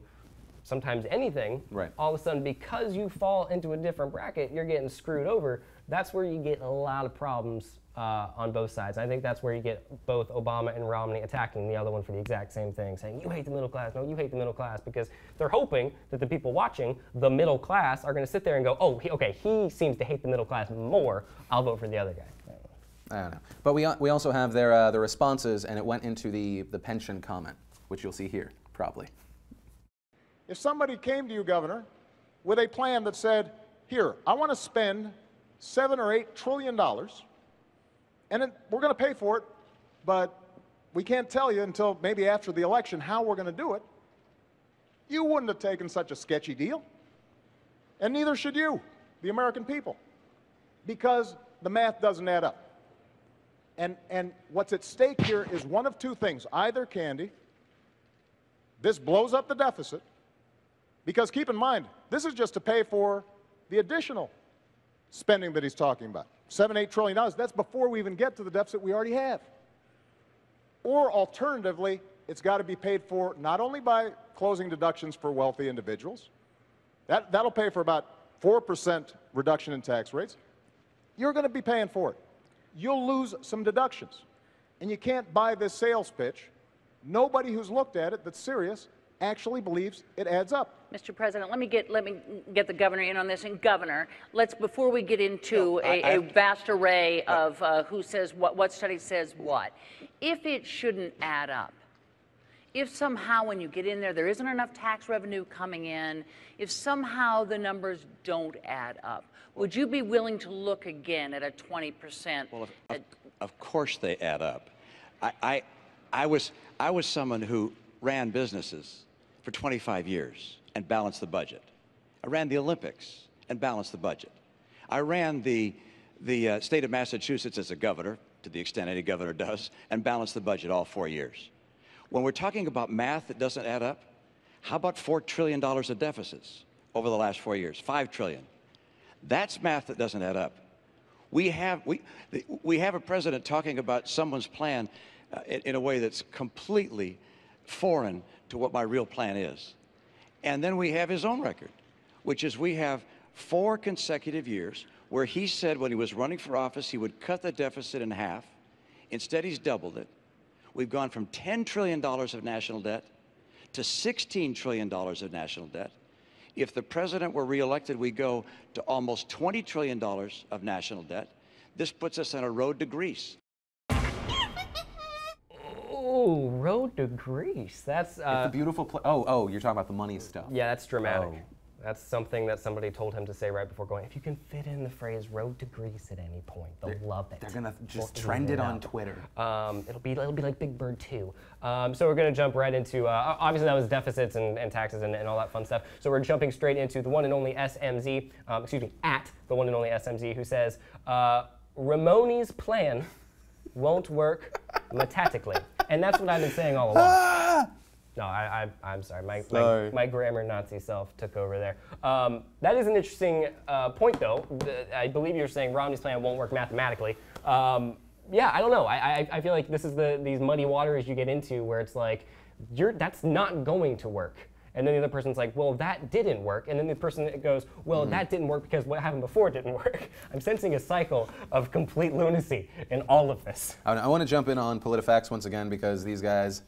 D: sometimes anything, all of a sudden because you fall into a different bracket, you're getting screwed over. That's where you get a lot of problems on both sides. I think that's where you get both Obama and Romney attacking the other one for the exact same thing, saying, you hate the middle class, no, you hate the middle class, because they're hoping that the people watching the middle class are going to sit there and go, oh, okay, he seems to hate the middle class more, I'll vote for the other guy.
A: I don't know. But we also have their responses, and it went into the pension comment, which you'll see here, probably.
H: If somebody came to you, Governor, with a plan that said, here, I want to spend $7 or $8 trillion, and we're going to pay for it, but we can't tell you until maybe after the election how we're going to do it, you wouldn't have taken such a sketchy deal, and neither should you, the American people, because the math doesn't add up. And what's at stake here is one of two things. Either, Candy, this blows up the deficit, because keep in mind, this is just to pay for the additional spending that he's talking about. $7-8 trillion, that's before we even get to the deficit we already have. Or alternatively, it's got to be paid for not only by closing deductions for wealthy individuals, that'll pay for about 4% reduction in tax rates. You're going to be paying for it. You'll lose some deductions. And you can't buy this sales pitch. Nobody who's looked at it that's serious actually believes it adds up.
I: Mr. President, let me get the governor in on this. And Governor, before we get into a vast array of who says what study says what, if it shouldn't add up, if somehow when you get in there isn't enough tax revenue coming in, if somehow the numbers don't add up, would you be willing to look again at a 20%?
G: Well, of course they add up. I was someone who ran businesses for 25 years and balanced the budget. I ran the Olympics and balanced the budget. I ran the state of Massachusetts as a governor, to the extent any governor does, and balanced the budget all 4 years. When we're talking about math that doesn't add up, how about $4 trillion of deficits over the last 4 years? $5 trillion. That's math that doesn't add up. We have a president talking about someone's plan in a way that's completely foreign to what my real plan is. And then we have his own record, which is we have 4 consecutive years where he said when he was running for office he would cut the deficit in half. Instead, he's doubled it. We've gone from $10 trillion of national debt to $16 trillion of national debt. If the president were reelected, we go to almost $20 trillion of national debt. This puts us on a road to Greece.
D: Oh, road to Greece. That's
A: it's a beautiful place. Oh, you're talking about the money stuff.
D: Yeah, that's dramatic.
A: Oh.
D: That's something that somebody told him to say right before going. If you can fit in the phrase "road to Greece" at any point, they'll love it.
A: They're gonna just trend it on Twitter.
D: It'll be like Big Bird 2. So we're gonna jump right into. Obviously, that was deficits and taxes and all that fun stuff. So we're jumping straight into the one and only SMZ. At the one and only SMZ, who says Ramoni's plan won't work metatically, and that's what I've been saying all along. No, I'm sorry. My grammar Nazi self took over there. That is an interesting point, though. I believe you're saying Romney's plan won't work mathematically. Yeah, I don't know. I feel like this is these muddy waters you get into where it's like, that's not going to work. And then the other person's like, well, that didn't work. And then the person goes, well, that didn't work because what happened before didn't work. I'm sensing a cycle of complete lunacy in all of this.
A: I want to jump in on PolitiFacts once again because these guys,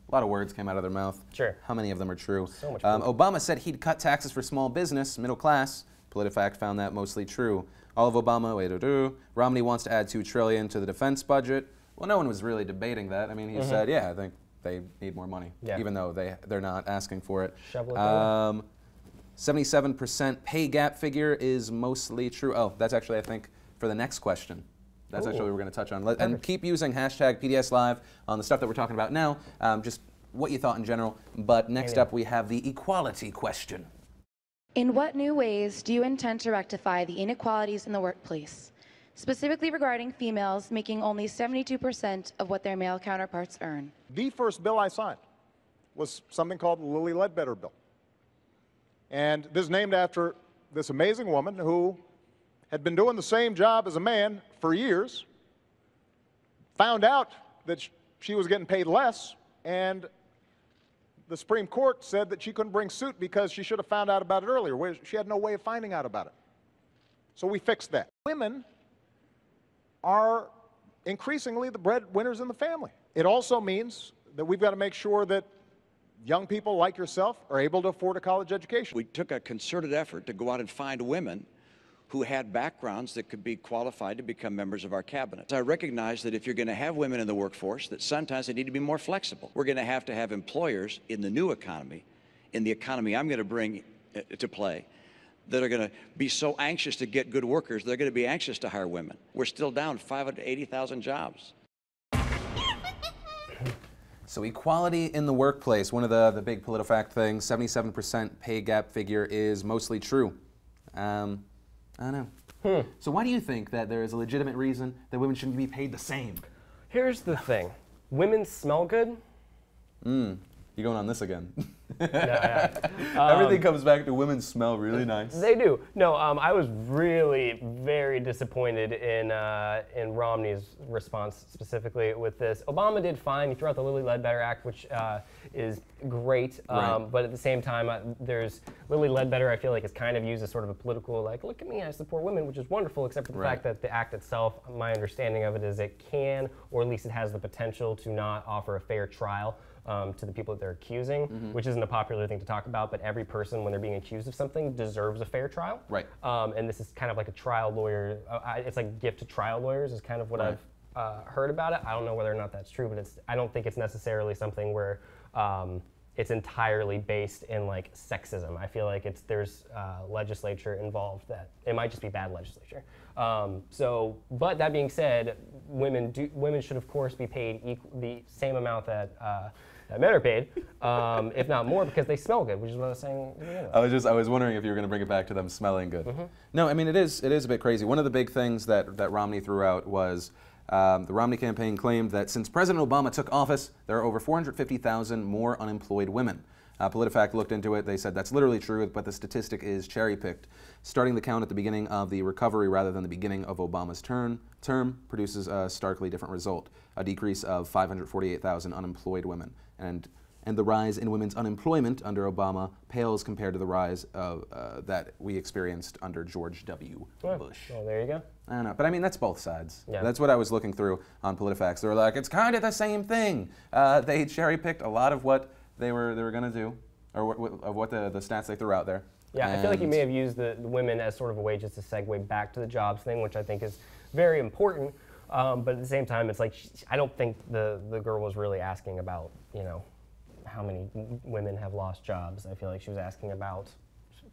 A: a lot of words came out of their mouth.
D: Sure.
A: How many of them are true?
D: So much
A: Obama said he'd cut taxes for small business, middle class. PolitiFact found that mostly true. All of Obama, Romney wants to add $2 trillion to the defense budget. Well, no one was really debating that. I mean, he said, yeah, I think they need more money, even though they're not asking for it. 77% pay gap figure is mostly true. Oh, that's actually, I think, for the next question. That's actually what we're going to touch on. And keep using hashtag PDS Live on the stuff that we're talking about now, just what you thought in general. But next up, we have the equality question.
L: In what new ways do you intend to rectify the inequalities in the workplace, specifically regarding females making only 72% of what their male counterparts earn?
H: The first bill I signed was something called the Lilly Ledbetter Bill. And this is named after this amazing woman who had been doing the same job as a man for years, found out that she was getting paid less, and the Supreme Court said that she couldn't bring suit because she should have found out about it earlier. She had no way of finding out about it. So we fixed that. Women are increasingly the breadwinners in the family. It also means that we've got to make sure that young people like yourself are able to afford a college education.
G: We took a concerted effort to go out and find women who had backgrounds that could be qualified to become members of our cabinet. I recognize that if you're going to have women in the workforce, that sometimes they need to be more flexible. We're going to have employers in the new economy, in the economy I'm going to bring to play, that are going to be so anxious to get good workers, they're going to be anxious to hire women. We're still down 580,000 jobs.
A: So equality in the workplace, one of the big PolitiFact things, 77% pay gap figure is mostly true. I don't know. So why do you think that there is a legitimate reason that women shouldn't be paid the same?
D: Here's the thing. Women smell good.
A: Yeah, You going on this again?
D: Yeah.
A: Everything comes back to women smell really nice.
D: They do. No, I was really very disappointed in Romney's response specifically with this. Obama did fine. He threw out the Lilly Ledbetter Act, which is great. But at the same time, there's Lilly Ledbetter. I feel like is kind of used as sort of a political, like, look at me, I support women, which is wonderful. Except for the fact that the act itself, my understanding of it is it can, or at least it has the potential to not offer a fair trial to the people that they're accusing, which isn't a popular thing to talk about, but every person, when they're being accused of something, deserves a fair trial.
A: Right.
D: And this is kind of like a trial lawyer, it's like a gift to trial lawyers is kind of what I've heard about it. I don't know whether or not that's true, but I don't think it's necessarily something where it's entirely based in like sexism. I feel like there's legislature involved that it might just be bad legislature. But that being said, women should of course be paid the same amount that men are paid, if not more, because they smell good, which is what I was saying.
A: I was wondering if you were going to bring it back to them smelling good. No, I mean it is a bit crazy. One of the big things that Romney threw out was the Romney campaign claimed that since President Obama took office, there are over 450,000 more unemployed women. PolitiFact looked into it. They said that's literally true, but the statistic is cherry-picked. Starting the count at the beginning of the recovery rather than the beginning of Obama's term produces a starkly different result, a decrease of 548,000 unemployed women. And the rise in women's unemployment under Obama pales compared to the rise of, that we experienced under George W. Bush.
D: Well, there you go.
A: I don't know, but I mean, that's both sides.
D: Yeah.
A: That's what I was looking through on PolitiFact. They were like, it's kind of the same thing. They cherry-picked a lot of what they were going to do, or of what the stats they threw out there.
D: Yeah, I feel like you may have used the women as sort of a way just to segue back to the jobs thing, which I think is very important. But at the same time, it's like, I don't think the girl was really asking about, how many women have lost jobs. I feel like she was asking about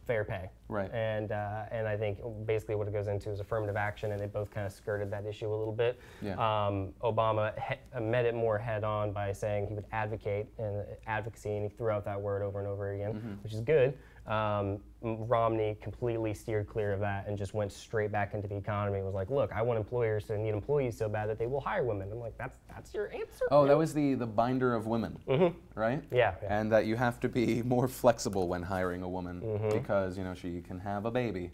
D: fair pay.
A: Right.
D: And I think basically what it goes into is affirmative action, and they both kind of skirted that issue a little bit.
A: Yeah.
D: Obama met it more head on by saying he would advocate, and advocacy, and he threw out that word over and over again, which is good. Romney completely steered clear of that and just went straight back into the economy. It was like, look, I want employers to need employees so bad that they will hire women. I'm like, that's your answer?
A: Oh, that was the binder of women, right?
D: Yeah.
A: And that you have to be more flexible when hiring a woman because, she can have a baby.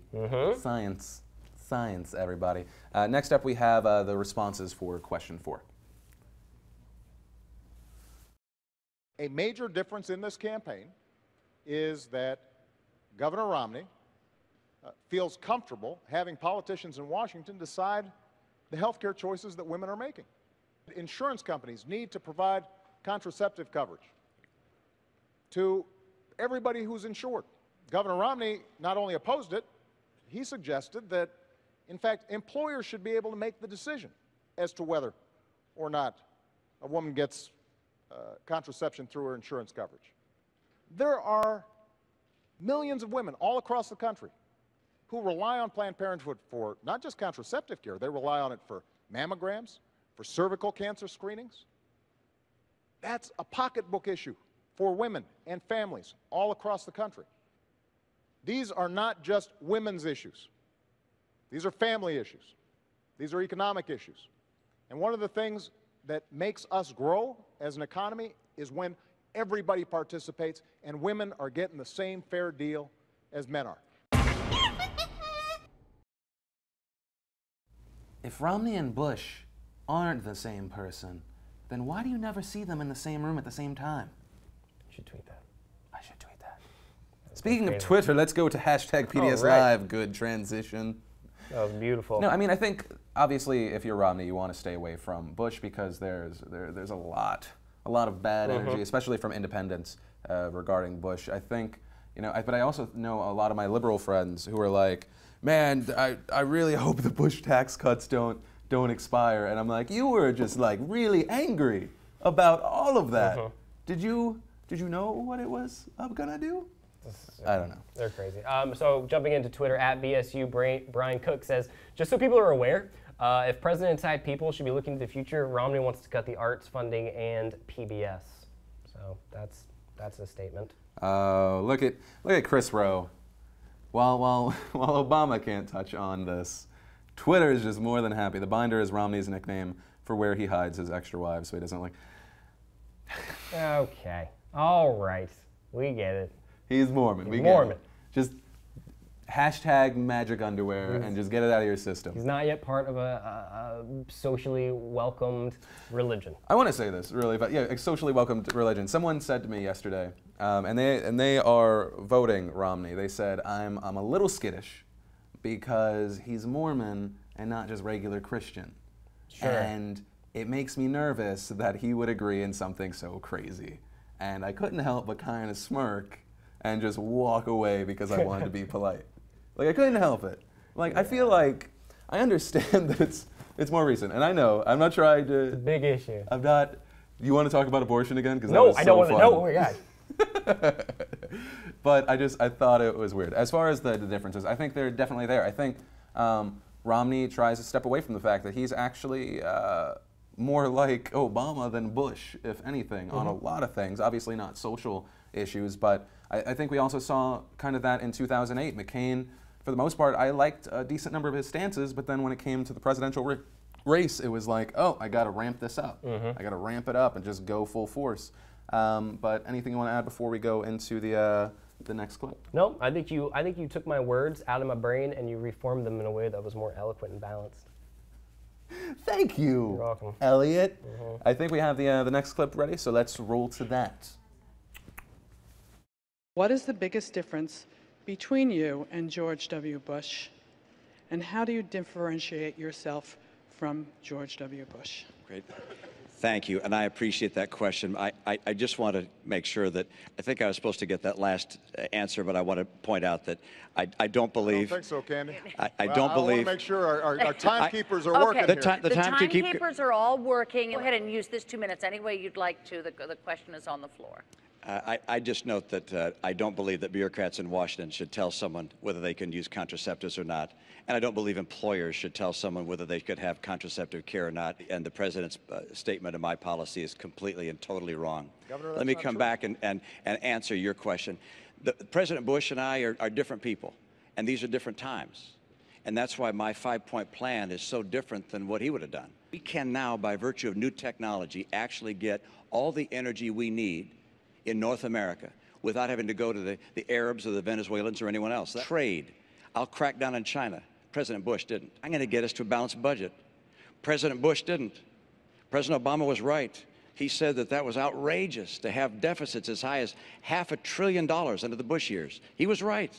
A: Science, everybody. Next up, we have the responses for question 4.
H: A major difference in this campaign is that Governor Romney feels comfortable having politicians in Washington decide the health care choices that women are making. Insurance companies need to provide contraceptive coverage to everybody who's insured. Governor Romney not only opposed it, he suggested that, in fact, employers should be able to make the decision as to whether or not a woman gets contraception through her insurance coverage. There are millions of women all across the country who rely on Planned Parenthood for not just contraceptive care, they rely on it for mammograms, for cervical cancer screenings. That's a pocketbook issue for women and families all across the country. These are not just women's issues. These are family issues. These are economic issues. And one of the things that makes us grow as an economy is when everybody participates and women are getting the same fair deal as men are.
A: If Romney and Bush aren't the same person, then why do you never see them in the same room at the same time?
D: You should tweet that.
A: I should tweet that. Speaking of Twitter, let's go to hashtag PDS Live. Good transition.
D: That was beautiful.
A: No, I mean, I think, obviously, if you're Romney, you want to stay away from Bush because there's a lot of bad energy, especially from independents regarding Bush. I think, but I also know a lot of my liberal friends who are like, man, I really hope the Bush tax cuts don't expire. And I'm like, you were just like really angry about all of that. Did you know what it was I'm gonna do? I don't know.
D: They're crazy. So jumping into Twitter, at BSU, Brian Cook says, just so people are aware, if president-type people should be looking to the future, Romney wants to cut the arts funding and PBS. So that's a statement.
A: Look at Chris Rowe. While Obama can't touch on this, Twitter is just more than happy. The binder is Romney's nickname for where he hides his extra wives, so he doesn't like.
D: Okay. All right, we get it.
A: He's Mormon.
D: He's Mormon.
A: Just hashtag magic underwear and just get it out of your system.
D: He's not yet part of a socially welcomed religion.
A: I want to say this really, but yeah, a socially welcomed religion. Someone said to me yesterday, and they are voting Romney. They said I'm a little skittish because he's Mormon and not just regular Christian.
D: Sure.
A: And it makes me nervous that he would agree in something so crazy. And I couldn't help but kind of smirk and just walk away because I wanted to be polite. Like, I couldn't help it. Like, I feel like I understand that it's more recent. And I know, I'm not trying to...
D: It's a big issue.
A: I'm not... You want to talk about abortion again?
D: No, I don't want to know. Oh, my God.
A: But I thought it was weird. As far as the differences, I think they're definitely there. I think Romney tries to step away from the fact that he's actually more like Obama than Bush, if anything, on a lot of things. Obviously not social issues, but I think we also saw kind of that in 2008. McCain, for the most part, I liked a decent number of his stances, but then when it came to the presidential race, it was like, oh, I got to ramp this up. I got to ramp it up and just go full force. But anything you want to add before we go into the next clip?
D: No, I think you took my words out of my brain and you reformed them in a way that was more eloquent and balanced.
A: Thank you,
D: You're welcome.
A: Elliot. I think we have the next clip ready, so let's roll to that.
M: What is the biggest difference between you and George W. Bush, and how do you differentiate yourself from George W. Bush?
G: Great. Thank you, and I appreciate that question. I just want to make sure that, I think I was supposed to get that last answer, but I want to point out that I don't believe...
H: I don't think so, Candy.
G: I don't believe...
H: I want to make sure our timekeepers are working here.
I: The timekeepers are all working. Go ahead and use this 2 minutes any way you'd like to. The question is on the floor.
G: I just note that I don't believe that bureaucrats in Washington should tell someone whether they can use contraceptives or not. And I don't believe employers should tell someone whether they could have contraceptive care or not. And the president's statement of my policy is completely and totally wrong.
H: Governor,
G: let me come back and answer your question. President Bush and I are different people, and these are different times. And that's why my 5-point plan is so different than what he would have done. We can now, by virtue of new technology, actually get all the energy we need in North America without having to go to the Arabs or the Venezuelans or anyone else. Trade. I'll crack down on China. President Bush didn't. I'm going to get us to a balanced budget. President Bush didn't. President Obama was right. He said that was outrageous to have deficits as high as $500 billion under the Bush years. He was right.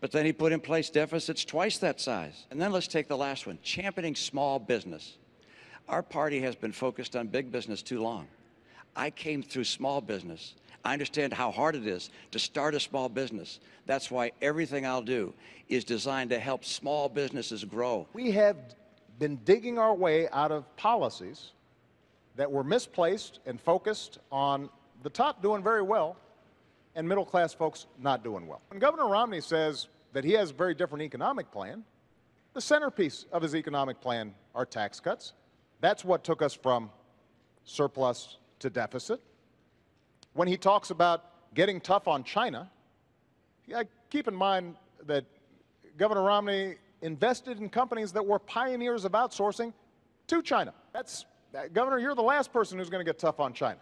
G: But then he put in place deficits twice that size. And then let's take the last one, championing small business. Our party has been focused on big business too long. I came through small business. I understand how hard it is to start a small business. That's why everything I'll do is designed to help small businesses grow.
H: We have been digging our way out of policies that were misplaced and focused on the top doing very well and middle-class folks not doing well. When Governor Romney says that he has a very different economic plan, the centerpiece of his economic plan are tax cuts. That's what took us from surplus to deficit. When he talks about getting tough on China, keep in mind that Governor Romney invested in companies that were pioneers of outsourcing to China. Governor, you're the last person who's going to get tough on China.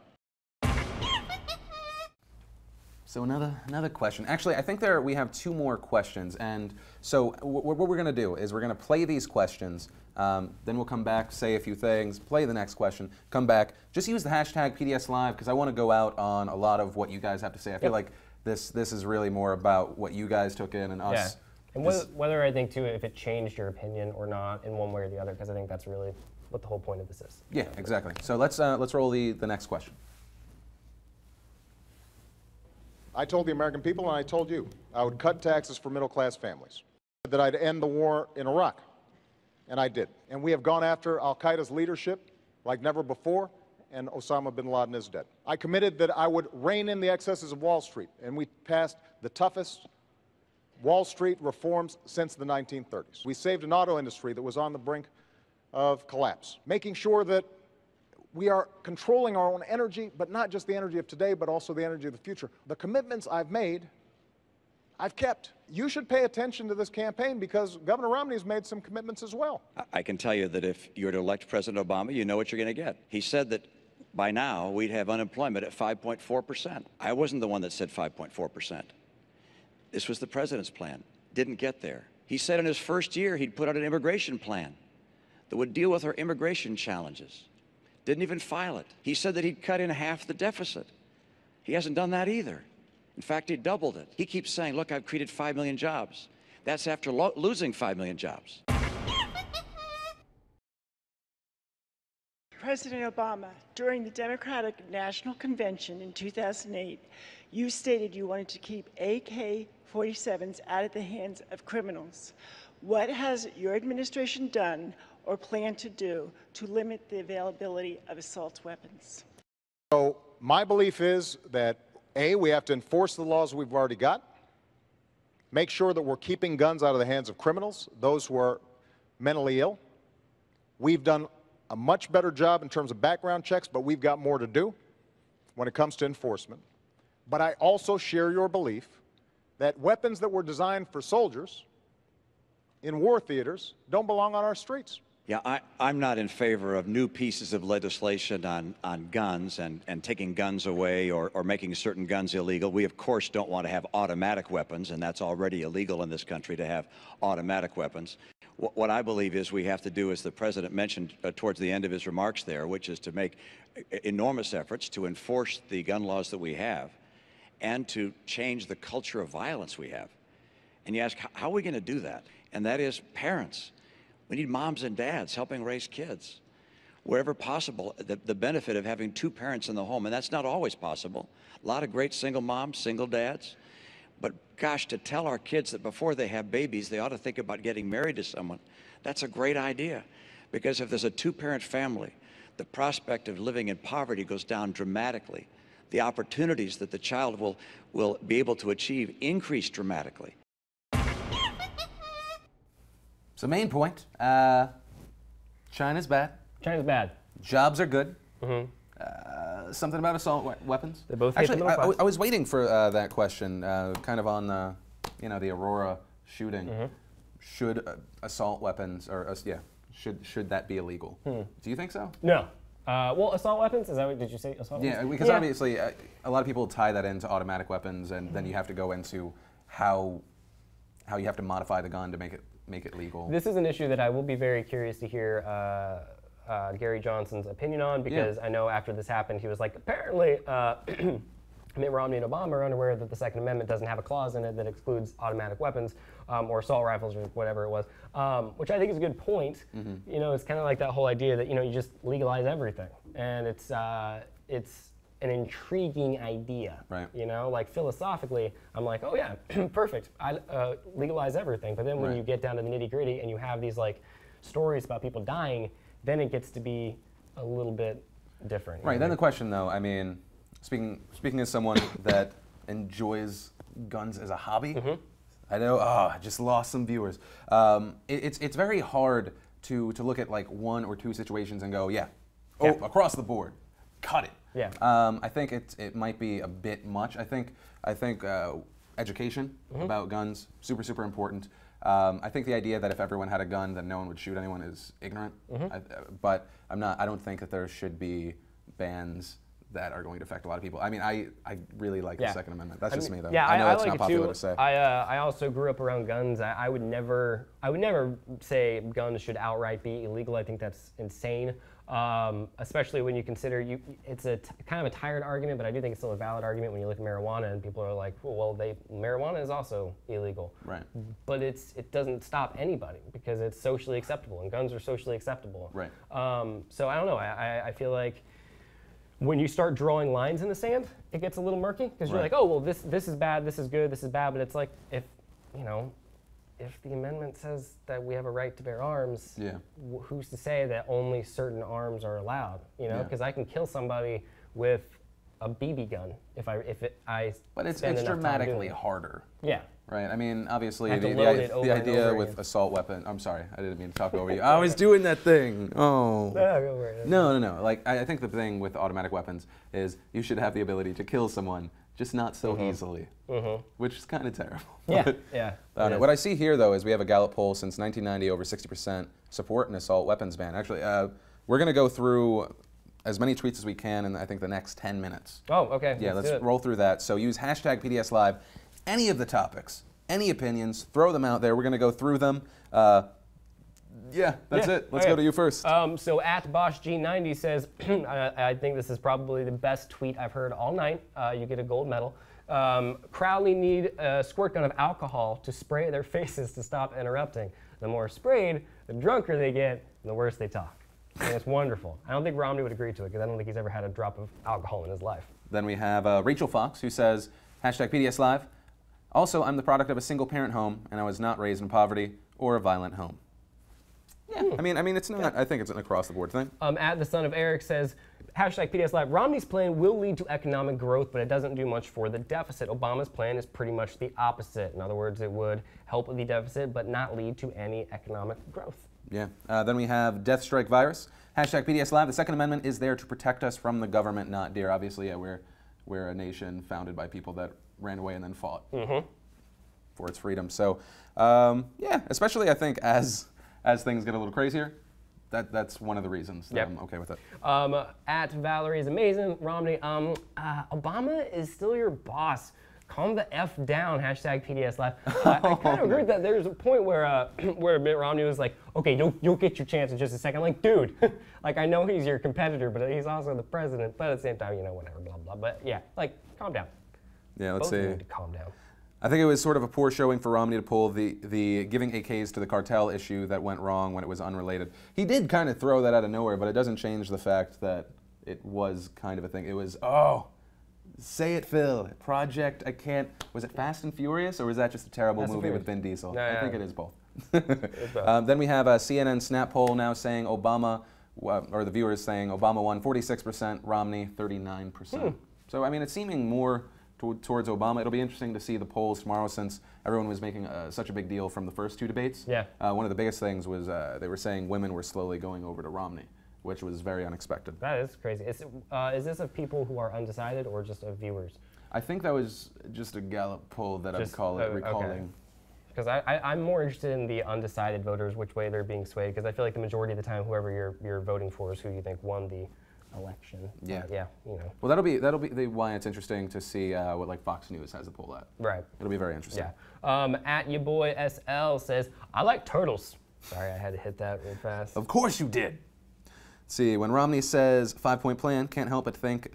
A: So another question. Actually, I think we have 2 more questions. And so what we're going to do is we're going to play these questions. Then we'll come back, say a few things, play the next question, come back. Just use the hashtag PDS Live because I want to go out on a lot of what you guys have to say. I feel like this is really more about what you guys took in and us.
D: Yeah. And whether I think, too, if it changed your opinion or not in one way or the other, because I think that's really what the whole point of this is.
A: Yeah, exactly. So let's roll the next question.
H: I told the American people, and I told you, I would cut taxes for middle-class families, that I'd end the war in Iraq, and I did. And we have gone after al-Qaeda's leadership like never before, and Osama bin Laden is dead. I committed that I would rein in the excesses of Wall Street, and we passed the toughest Wall Street reforms since the 1930s. We saved an auto industry that was on the brink of collapse, making sure that we are controlling our own energy, but not just the energy of today, but also the energy of the future. The commitments I've made, I've kept. You should pay attention to this campaign because Governor Romney's made some commitments as well.
G: I can tell you that if you were to elect President Obama, you know what you're going to get. He said that by now we'd have unemployment at 5.4%. I wasn't the one that said 5.4%. This was the president's plan. Didn't get there. He said in his first year he'd put out an immigration plan that would deal with our immigration challenges. Didn't even file it. He said that he'd cut in half the deficit. He hasn't done that either. In fact, he doubled it. He keeps saying, look, I've created 5 million jobs. That's after losing 5 million jobs.
N: President Obama, during the Democratic National Convention in 2008, you stated you wanted to keep AK-47s out of the hands of criminals. What has your administration done or plan to do to limit the availability of assault weapons?
H: So my belief is that, A, we have to enforce the laws we've already got, make sure that we're keeping guns out of the hands of criminals, those who are mentally ill. We've done a much better job in terms of background checks, but we've got more to do when it comes to enforcement. But I also share your belief that weapons that were designed for soldiers in war theaters don't belong on our streets.
G: Yeah, I'm not in favor of new pieces of legislation on guns and taking guns away or making certain guns illegal. We, of course, don't want to have automatic weapons, and that's already illegal in this country to have automatic weapons. What I believe is we have to do, as the President mentioned towards the end of his remarks there, which is to make enormous efforts to enforce the gun laws that we have and to change the culture of violence we have. And you ask, how are we going to do that? And that is parents. We need moms and dads helping raise kids. Wherever possible, the benefit of having 2 parents in the home, and that's not always possible. A lot of great single moms, single dads. But gosh, to tell our kids that before they have babies, they ought to think about getting married to someone, that's a great idea. Because if there's a 2-parent family, the prospect of living in poverty goes down dramatically. The opportunities that the child will be able to achieve increase dramatically.
A: So main point, China's bad.
D: China's bad.
A: Jobs are good.
D: Mm-hmm.
A: Something about assault weapons.
D: They both
A: actually. I was waiting for that question, kind of on the, the Aurora shooting. Mm-hmm. Should assault weapons, or should that be illegal? Do you think so?
D: No. Well, assault weapons. Is that what did you say? Assault weapons?
A: Yeah, because obviously a lot of people tie that into automatic weapons, and then you have to go into how you have to modify the gun to make it legal.
D: This is an issue that I will be very curious to hear Gary Johnson's opinion on, because I know after this happened, he was like, apparently Mitt Romney and Obama are unaware that the Second Amendment doesn't have a clause in it that excludes automatic weapons or assault rifles or whatever it was, which I think is a good point. Mm-hmm. It's kind of like that whole idea that you just legalize everything, and it's an intriguing idea. Right. Like philosophically, I'm like, oh yeah, perfect. I legalize everything. But then when you get down to the nitty gritty and you have these like stories about people dying, then it gets to be a little bit different.
A: Right. Then the question, though, I mean, speaking as someone that enjoys guns as a hobby, I know. I just lost some viewers. It's very hard to look at like 1 or 2 situations and go, across the board, cut it. Yeah. I think it might be a bit much. I think education about guns super important. I think the idea that if everyone had a gun, then no one would shoot anyone is ignorant. But I don't think that there should be bans that are going to affect a lot of people. I mean, I really like the Second Amendment. That's just me, though.
D: Yeah,
A: I know
D: I
A: it's
D: like
A: not popular to say.
D: I also grew up around guns. I would never say guns should outright be illegal. I think that's insane. Especially when you consider it's kind of a tired argument, but I do think it's still a valid argument when you look at marijuana and people are like, well, marijuana is also illegal. Right. But it doesn't stop anybody because it's socially acceptable, and guns are socially acceptable. Right. So I don't know. I feel like when you start drawing lines in the sand, it gets a little murky because you're like, oh, well, this is bad, this is good, this is bad, but it's like if the amendment says that we have a right to bear arms, who's to say that only certain arms are allowed? Because I can kill somebody with a BB gun if I. But it's
A: dramatically harder. Yeah. Right. I mean, obviously the idea with assault weapon. I'm sorry, I didn't mean to talk over you. I was doing that thing. Oh. No. Like I think the thing with automatic weapons is you should have the ability to kill someone, just not so easily, which is kind of terrible. Yeah. What I see here, though, is we have a Gallup poll since 1990, over 60% support an assault weapons ban. Actually, we're going to go through as many tweets as we can in, I think, the next 10 minutes.
D: Oh, okay.
A: Yeah, let's roll through that. So use hashtag PDS Live. Any of the topics, any opinions, throw them out there. We're going to go through them. Yeah, that's it. Let's go to you first.
D: So at BoschG90 says, I think this is probably the best tweet I've heard all night. You get a gold medal. Crowley need a squirt gun of alcohol to spray their faces to stop interrupting. The more sprayed, the drunker they get, and the worse they talk. And it's wonderful. I don't think Romney would agree to it because I don't think he's ever had a drop of alcohol in his life.
A: Then we have Rachel Fox, who says, hashtag PDS Live. Also, I'm the product of a single-parent home, and I was not raised in poverty or a violent home. Yeah, I mean, it's not. I think it's an across-the-board thing.
D: At the son of Eric says, hashtag PDS Live. Romney's plan will lead to economic growth, but it doesn't do much for the deficit. Obama's plan is pretty much the opposite. In other words, it would help with the deficit, but not lead to any economic growth.
A: Yeah. Then we have Death Strike Virus. Hashtag PDS Live. The Second Amendment is there to protect us from the government, not dear. Obviously, yeah, we're a nation founded by people that ran away and then fought for its freedom. So, yeah, especially I think as things get a little crazier, that's one of the reasons that I'm okay with it.
D: At Valerie's amazing, Romney, Obama is still your boss. Calm the F down, hashtag PDS Live. I kind of agree that there's a point where where Mitt Romney was like, okay, you'll get your chance in just a second. Like, dude, like I know he's your competitor, but he's also the president. But at the same time, you know, whatever, blah, blah. But yeah, like, calm down.
A: Yeah, let's
D: Both
A: see.
D: need to calm down.
A: I think it was sort of a poor showing for Romney to pull the giving AKs to the cartel issue that went wrong when it was unrelated. He did kind of throw that out of nowhere, but it doesn't change the fact that it was kind of a thing. It was, say it, Phil. Project, I can't. Was it Fast and Furious, or was that just a terrible movie with Vin Diesel?
D: No,
A: I
D: yeah.
A: think it is both. Then we have a CNN snap poll now saying Obama, or the viewers saying Obama won 46%, Romney 39%. So, I mean, it's seeming more towards Obama. It'll be interesting to see the polls tomorrow since everyone was making such a big deal from the first two debates.
D: Yeah.
A: One of the biggest things was they were saying women were slowly going over to Romney, which was very unexpected.
D: That is crazy. Is this of people who are undecided or just of viewers?
A: I think that was just a Gallup poll that I'm recalling.
D: Because I'm more interested in the undecided voters, which way they're being swayed, because I feel like the majority of the time, whoever you're voting for is who you think won the election.
A: Yeah.
D: Yeah, you know.
A: Well, that'll be why it's interesting to see what like Fox News has a poll at.
D: Right.
A: It'll be very interesting.
D: Yeah. At your boy SL says, I like turtles. Sorry, I had to hit that real fast.
A: Of course you did. Let's see, when Romney says 5-point plan, can't help but think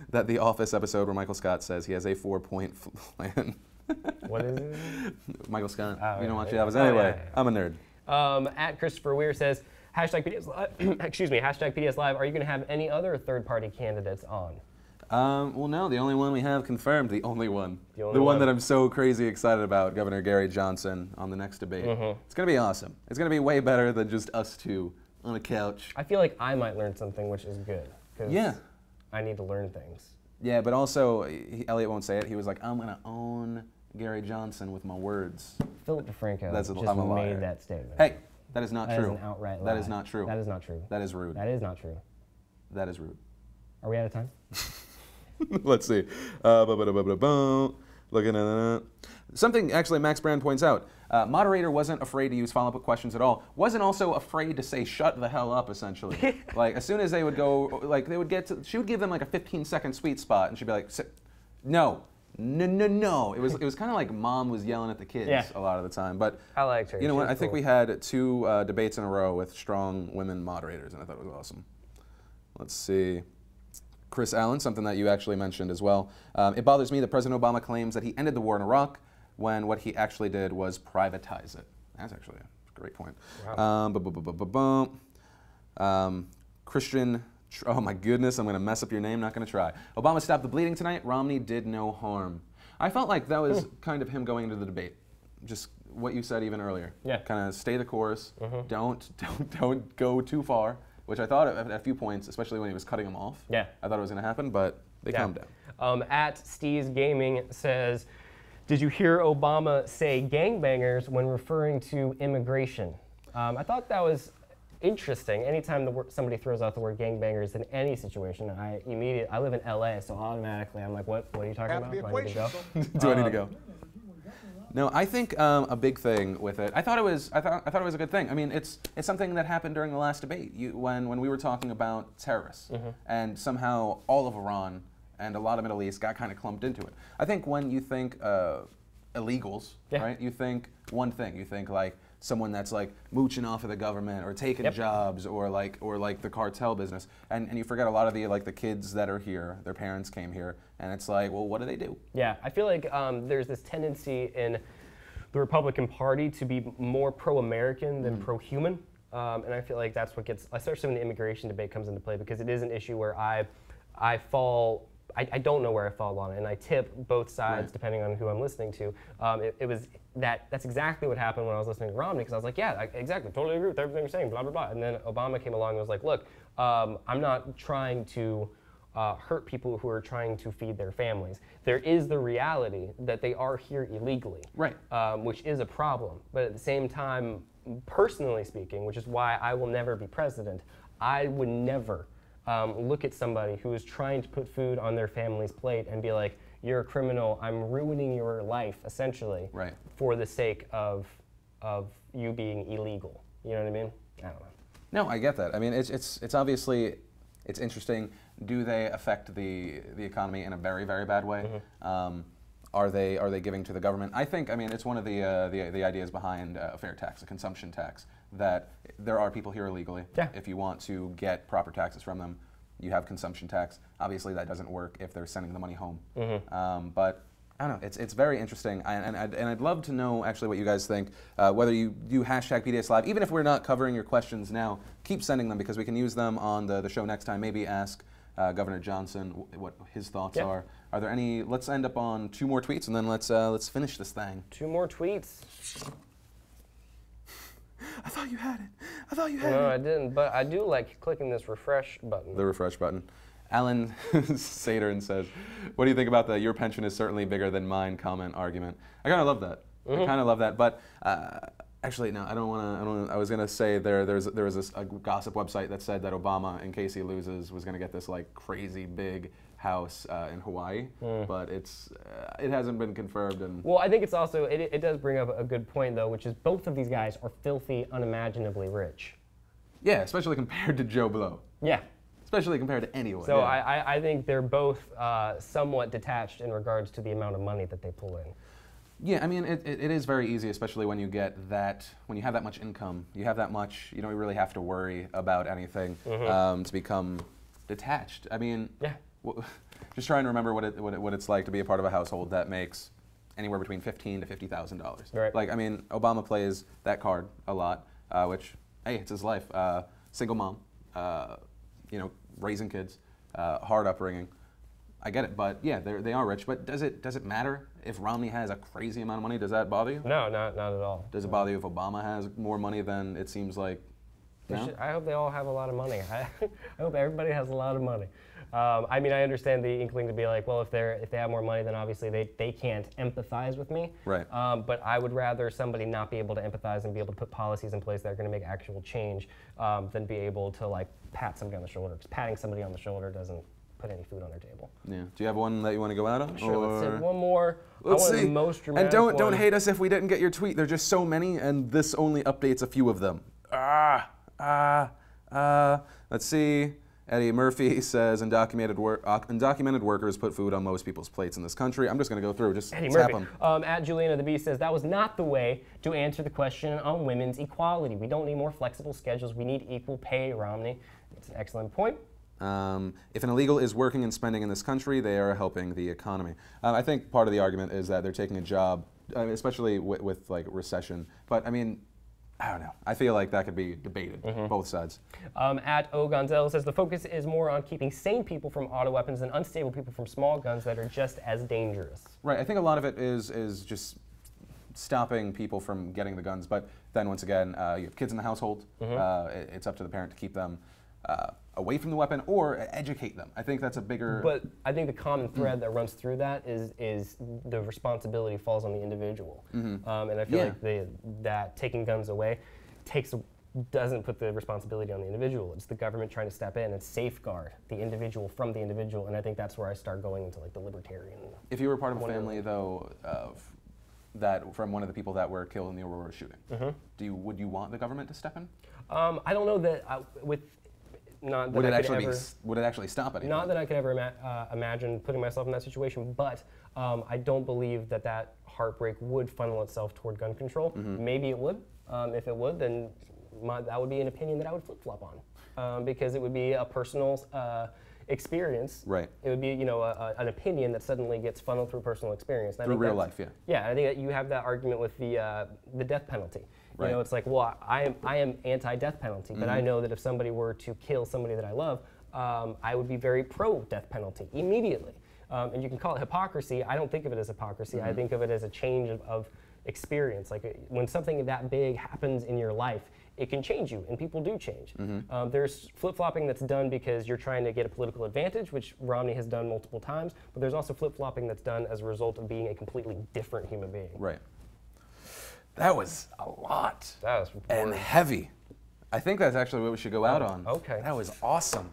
A: that the Office episode where Michael Scott says he has a 4-point plan.
D: What is it?
A: Michael Scott.
D: Oh,
A: you don't
D: yeah,
A: watch
D: yeah.
A: the Office anyway.
D: Yeah.
A: I'm a nerd.
D: At Christopher Weir says, hashtag PDS Live, excuse me, hashtag PDS Live, are you going to have any other third-party candidates on?
A: Well, no, the only one we have confirmed, the only one.
D: The
A: one that I'm so crazy excited about, Governor Gary Johnson on the next debate. It's going to be awesome. It's going to be way better than just us two on a couch.
D: I feel like I might learn something, which is good.
A: Yeah.
D: I need to learn things.
A: Yeah, but also, Elliot won't say it. He was like, I'm going to own Gary Johnson with my words.
D: Philip DeFranco
A: Just
D: I'm a
A: liar.
D: made that statement.
A: Hey, that is not
D: That
A: true.
D: is an outright lie.
A: That is not true.
D: That is not true.
A: That is rude.
D: That is not true.
A: That is rude.
D: Are we out of time?
A: Let's see. Looking at that. Something actually Max Brand points out. Moderator wasn't afraid to use follow-up questions at all. Wasn't also afraid to say shut the hell up, essentially. Like, as soon as they would go, like, they would get to, she would give them like a 15-second sweet spot, and she'd be like, no. It was kind of like mom was yelling at the kids a lot of the time. But
D: I liked her.
A: You know
D: She
A: what?
D: was
A: I think
D: cool.
A: we had 2 debates in a row with strong women moderators, and I thought it was awesome. Let's see. Chris Allen, something that you actually mentioned as well. It bothers me that President Obama claims that he ended the war in Iraq when what he actually did was privatize it. That's actually a great point.
D: Wow.
A: Christian, oh my goodness, I'm going to mess up your name, not going to try. Obama stopped the bleeding tonight. Romney did no harm. I felt like that was kind of him going into the debate. Just what you said even earlier.
D: Yeah.
A: Kind of stay the course. Don't go too far. Which I thought at a few points, especially when he was cutting them off.
D: Yeah.
A: I thought it was going to happen, but they calmed down.
D: At Steve's Gaming says, did you hear Obama say gangbangers when referring to immigration? I thought that was interesting. Anytime somebody throws out the word gangbangers in any situation, I live in LA, so automatically I'm like, what are you talking about? Do I need to go?
A: Do I need to go? No, I think a big thing with it. I thought it was a good thing. I mean, it's something that happened during the last debate. When we were talking about terrorists, and somehow all of Iran and a lot of Middle East got kind of clumped into it. I think when you think illegals, right? You think one thing. You think like someone that's like mooching off of the government or taking jobs or like the cartel business, and you forget a lot of the kids that are here. Their parents came here, and it's like, well, what do they do?
D: Yeah, I feel like there's this tendency in the Republican Party to be more pro-American than pro-human, and I feel like that's what gets, especially when the immigration debate comes into play, because it is an issue where I fall. I don't know where I fall on it, and I tip both sides depending on who I'm listening to. That's exactly what happened when I was listening to Romney, because I was like, yeah, exactly, totally agree with everything you're saying, blah, blah, blah. And then Obama came along and was like, look, I'm not trying to hurt people who are trying to feed their families. There is the reality that they are here illegally, which is a problem. But at the same time, personally speaking, which is why I will never be president, I would never look at somebody who is trying to put food on their family's plate and be like, you're a criminal, I'm ruining your life, essentially, for the sake of you being illegal. You know what I mean? I don't know.
A: No, I get that. I mean, it's obviously, it's interesting. Do they affect the economy in a very, very bad way? Are they giving to the government? I think, I mean, it's one of the ideas behind a fair tax, a consumption tax, that there are people here illegally. If you want to get proper taxes from them, you have consumption tax. Obviously, that doesn't work if they're sending the money home. But I don't know. It's very interesting, and I'd love to know actually what you guys think. Whether you do hashtag PDS Live, even if we're not covering your questions now, keep sending them because we can use them on the show next time. Maybe ask Governor Johnson what his thoughts are. Are there any? Let's end up on 2 more tweets, and then let's finish this thing.
D: 2 more tweets.
A: I thought you had it. I thought you had it.
D: No, I didn't, but I do like clicking this refresh button.
A: The refresh button. Alan Saturn says, what do you think about the "your pension is certainly bigger than mine" comment argument? I kind of love that. I kind of love that, but actually, no, I don't want to. I was going to say there was a gossip website that said that Obama, in case he loses, was going to get this like crazy big house in Hawaii, but it hasn't been confirmed. And
D: well, I think it's also it does bring up a good point though, which is both of these guys are filthy, unimaginably rich.
A: Yeah, especially compared to Joe Blow.
D: Yeah.
A: Especially compared to anyone.
D: So I think they're both somewhat detached in regards to the amount of money that they pull in.
A: Yeah, I mean, it is very easy, especially when you get that, when you have that much income, you have that much, you don't really have to worry about anything to become detached. I mean, just trying to remember what it's like to be a part of a household that makes anywhere between $15,000 to $50,000.
D: Right.
A: Like, I mean, Obama plays that card a lot, which, hey, it's his life. Single mom, you know, raising kids, hard upbringing. I get it, but yeah, they are rich. But does it matter if Romney has a crazy amount of money? Does that bother you?
D: No, not at all.
A: Does it bother you if Obama has more money than it seems like? No?
D: I hope they all have a lot of money. I hope everybody has a lot of money. I mean, I understand the inkling to be like, well, if they have more money, then obviously they can't empathize with me.
A: Right.
D: But I would rather somebody not be able to empathize and be able to put policies in place that are going to make actual change than be able to like pat somebody on the shoulder. Because patting somebody on the shoulder doesn't put any food on their table.
A: Yeah. Do you have one that you want to go out on?
D: Sure. Let's say one more.
A: Let's see.
D: The most dramatic
A: and don't hate us if we didn't get your tweet. There's just so many, and this only updates a few of them. Let's see. Eddie Murphy says undocumented workers put food on most people's plates in this country. I'm just going to go through, just
D: Eddie
A: tap
D: Murphy.
A: them.
D: At Juliana the Bee says, that was not the way to answer the question on women's equality. We don't need more flexible schedules. We need equal pay, Romney. It's an excellent point.
A: If an illegal is working and spending in this country, they are helping the economy. I think part of the argument is that they're taking a job, especially with like recession. But I mean, I don't know. I feel like that could be debated, both sides.
D: At O. Gonzalez says the focus is more on keeping sane people from auto weapons than unstable people from small guns that are just as dangerous.
A: Right. I think a lot of it is just stopping people from getting the guns. But then once again, you have kids in the household. It's up to the parent to keep them away from the weapon or educate them. I think that's a bigger...
D: But I think the common thread that runs through that is the responsibility falls on the individual. And I feel like that taking guns away doesn't put the responsibility on the individual. It's the government trying to step in and safeguard the individual from the individual, and I think that's where I start going into like the libertarian...
A: If you were part of a family, though, of from one of the people that were killed in the Aurora shooting. Would you want the government to step in?
D: I don't know that would it
A: actually stop anything?
D: Not that I could ever imagine putting myself in that situation, but I don't believe that heartbreak would funnel itself toward gun control. Maybe it would. If it would, then that would be an opinion that I would flip-flop on, because it would be a personal experience.
A: Right.
D: It would be, an opinion that suddenly gets funneled through personal experience.
A: Through real life, yeah.
D: Yeah, I think that you have that argument with the death penalty.
A: Right.
D: It's like, well, I am anti-death penalty, but I know that if somebody were to kill somebody that I love, I would be very pro-death penalty immediately. And you can call it hypocrisy. I don't think of it as hypocrisy. I think of it as a change of experience. Like when something that big happens in your life, it can change you, and people do change. There's flip-flopping that's done because you're trying to get a political advantage, which Romney has done multiple times, but there's also flip-flopping that's done as a result of being a completely different human being.
A: Right. That was a lot.
D: That was
A: and heavy. I think that's actually what we should go out on.
D: Okay.
A: That was awesome.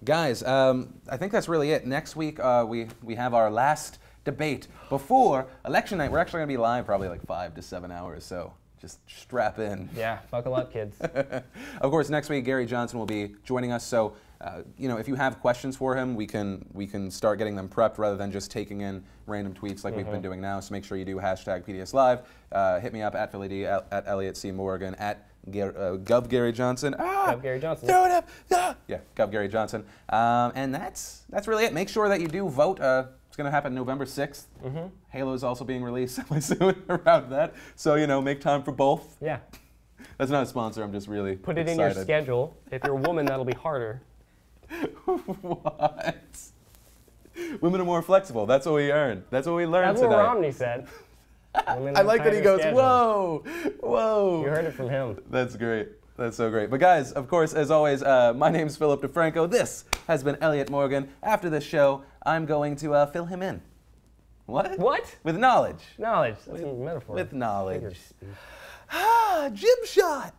A: Guys, I think that's really it. Next week, we have our last debate before election night. We're actually going to be live probably like 5 to 7 hours, so just strap in.
D: Yeah, buckle up, kids.
A: Of course, next week, Gary Johnson will be joining us, so if you have questions for him, we can start getting them prepped rather than just taking in random tweets like we've been doing now. So make sure you do hashtag PDS Live. Hit me up at Philly D, at Elliott C. Morgan, at Gov Gary Johnson.
D: Gov Gary Johnson.
A: Throw it up. Yeah, Gov Gary Johnson. And that's really it. Make sure that you do vote. It's going to happen November 6th. Halo is also being released soon around that. So, make time for both.
D: Yeah.
A: That's not a sponsor. I'm just really
D: Put it
A: excited.
D: in your schedule. If you're a woman, that'll be harder.
A: What? Women are more flexible. That's what we earned. That's what we learned
D: today.
A: That's
D: what Romney said.
A: I like that he goes, whoa, whoa.
D: You heard it from him.
A: That's great. That's so great. But guys, of course, as always, my name's Philip Defranco. This has been Elliott Morgan. After this show, I'm going to fill him in. What?
D: What?
A: With knowledge.
D: Knowledge. That's a metaphor.
A: With knowledge.
D: Figure speech.
A: Jib shot.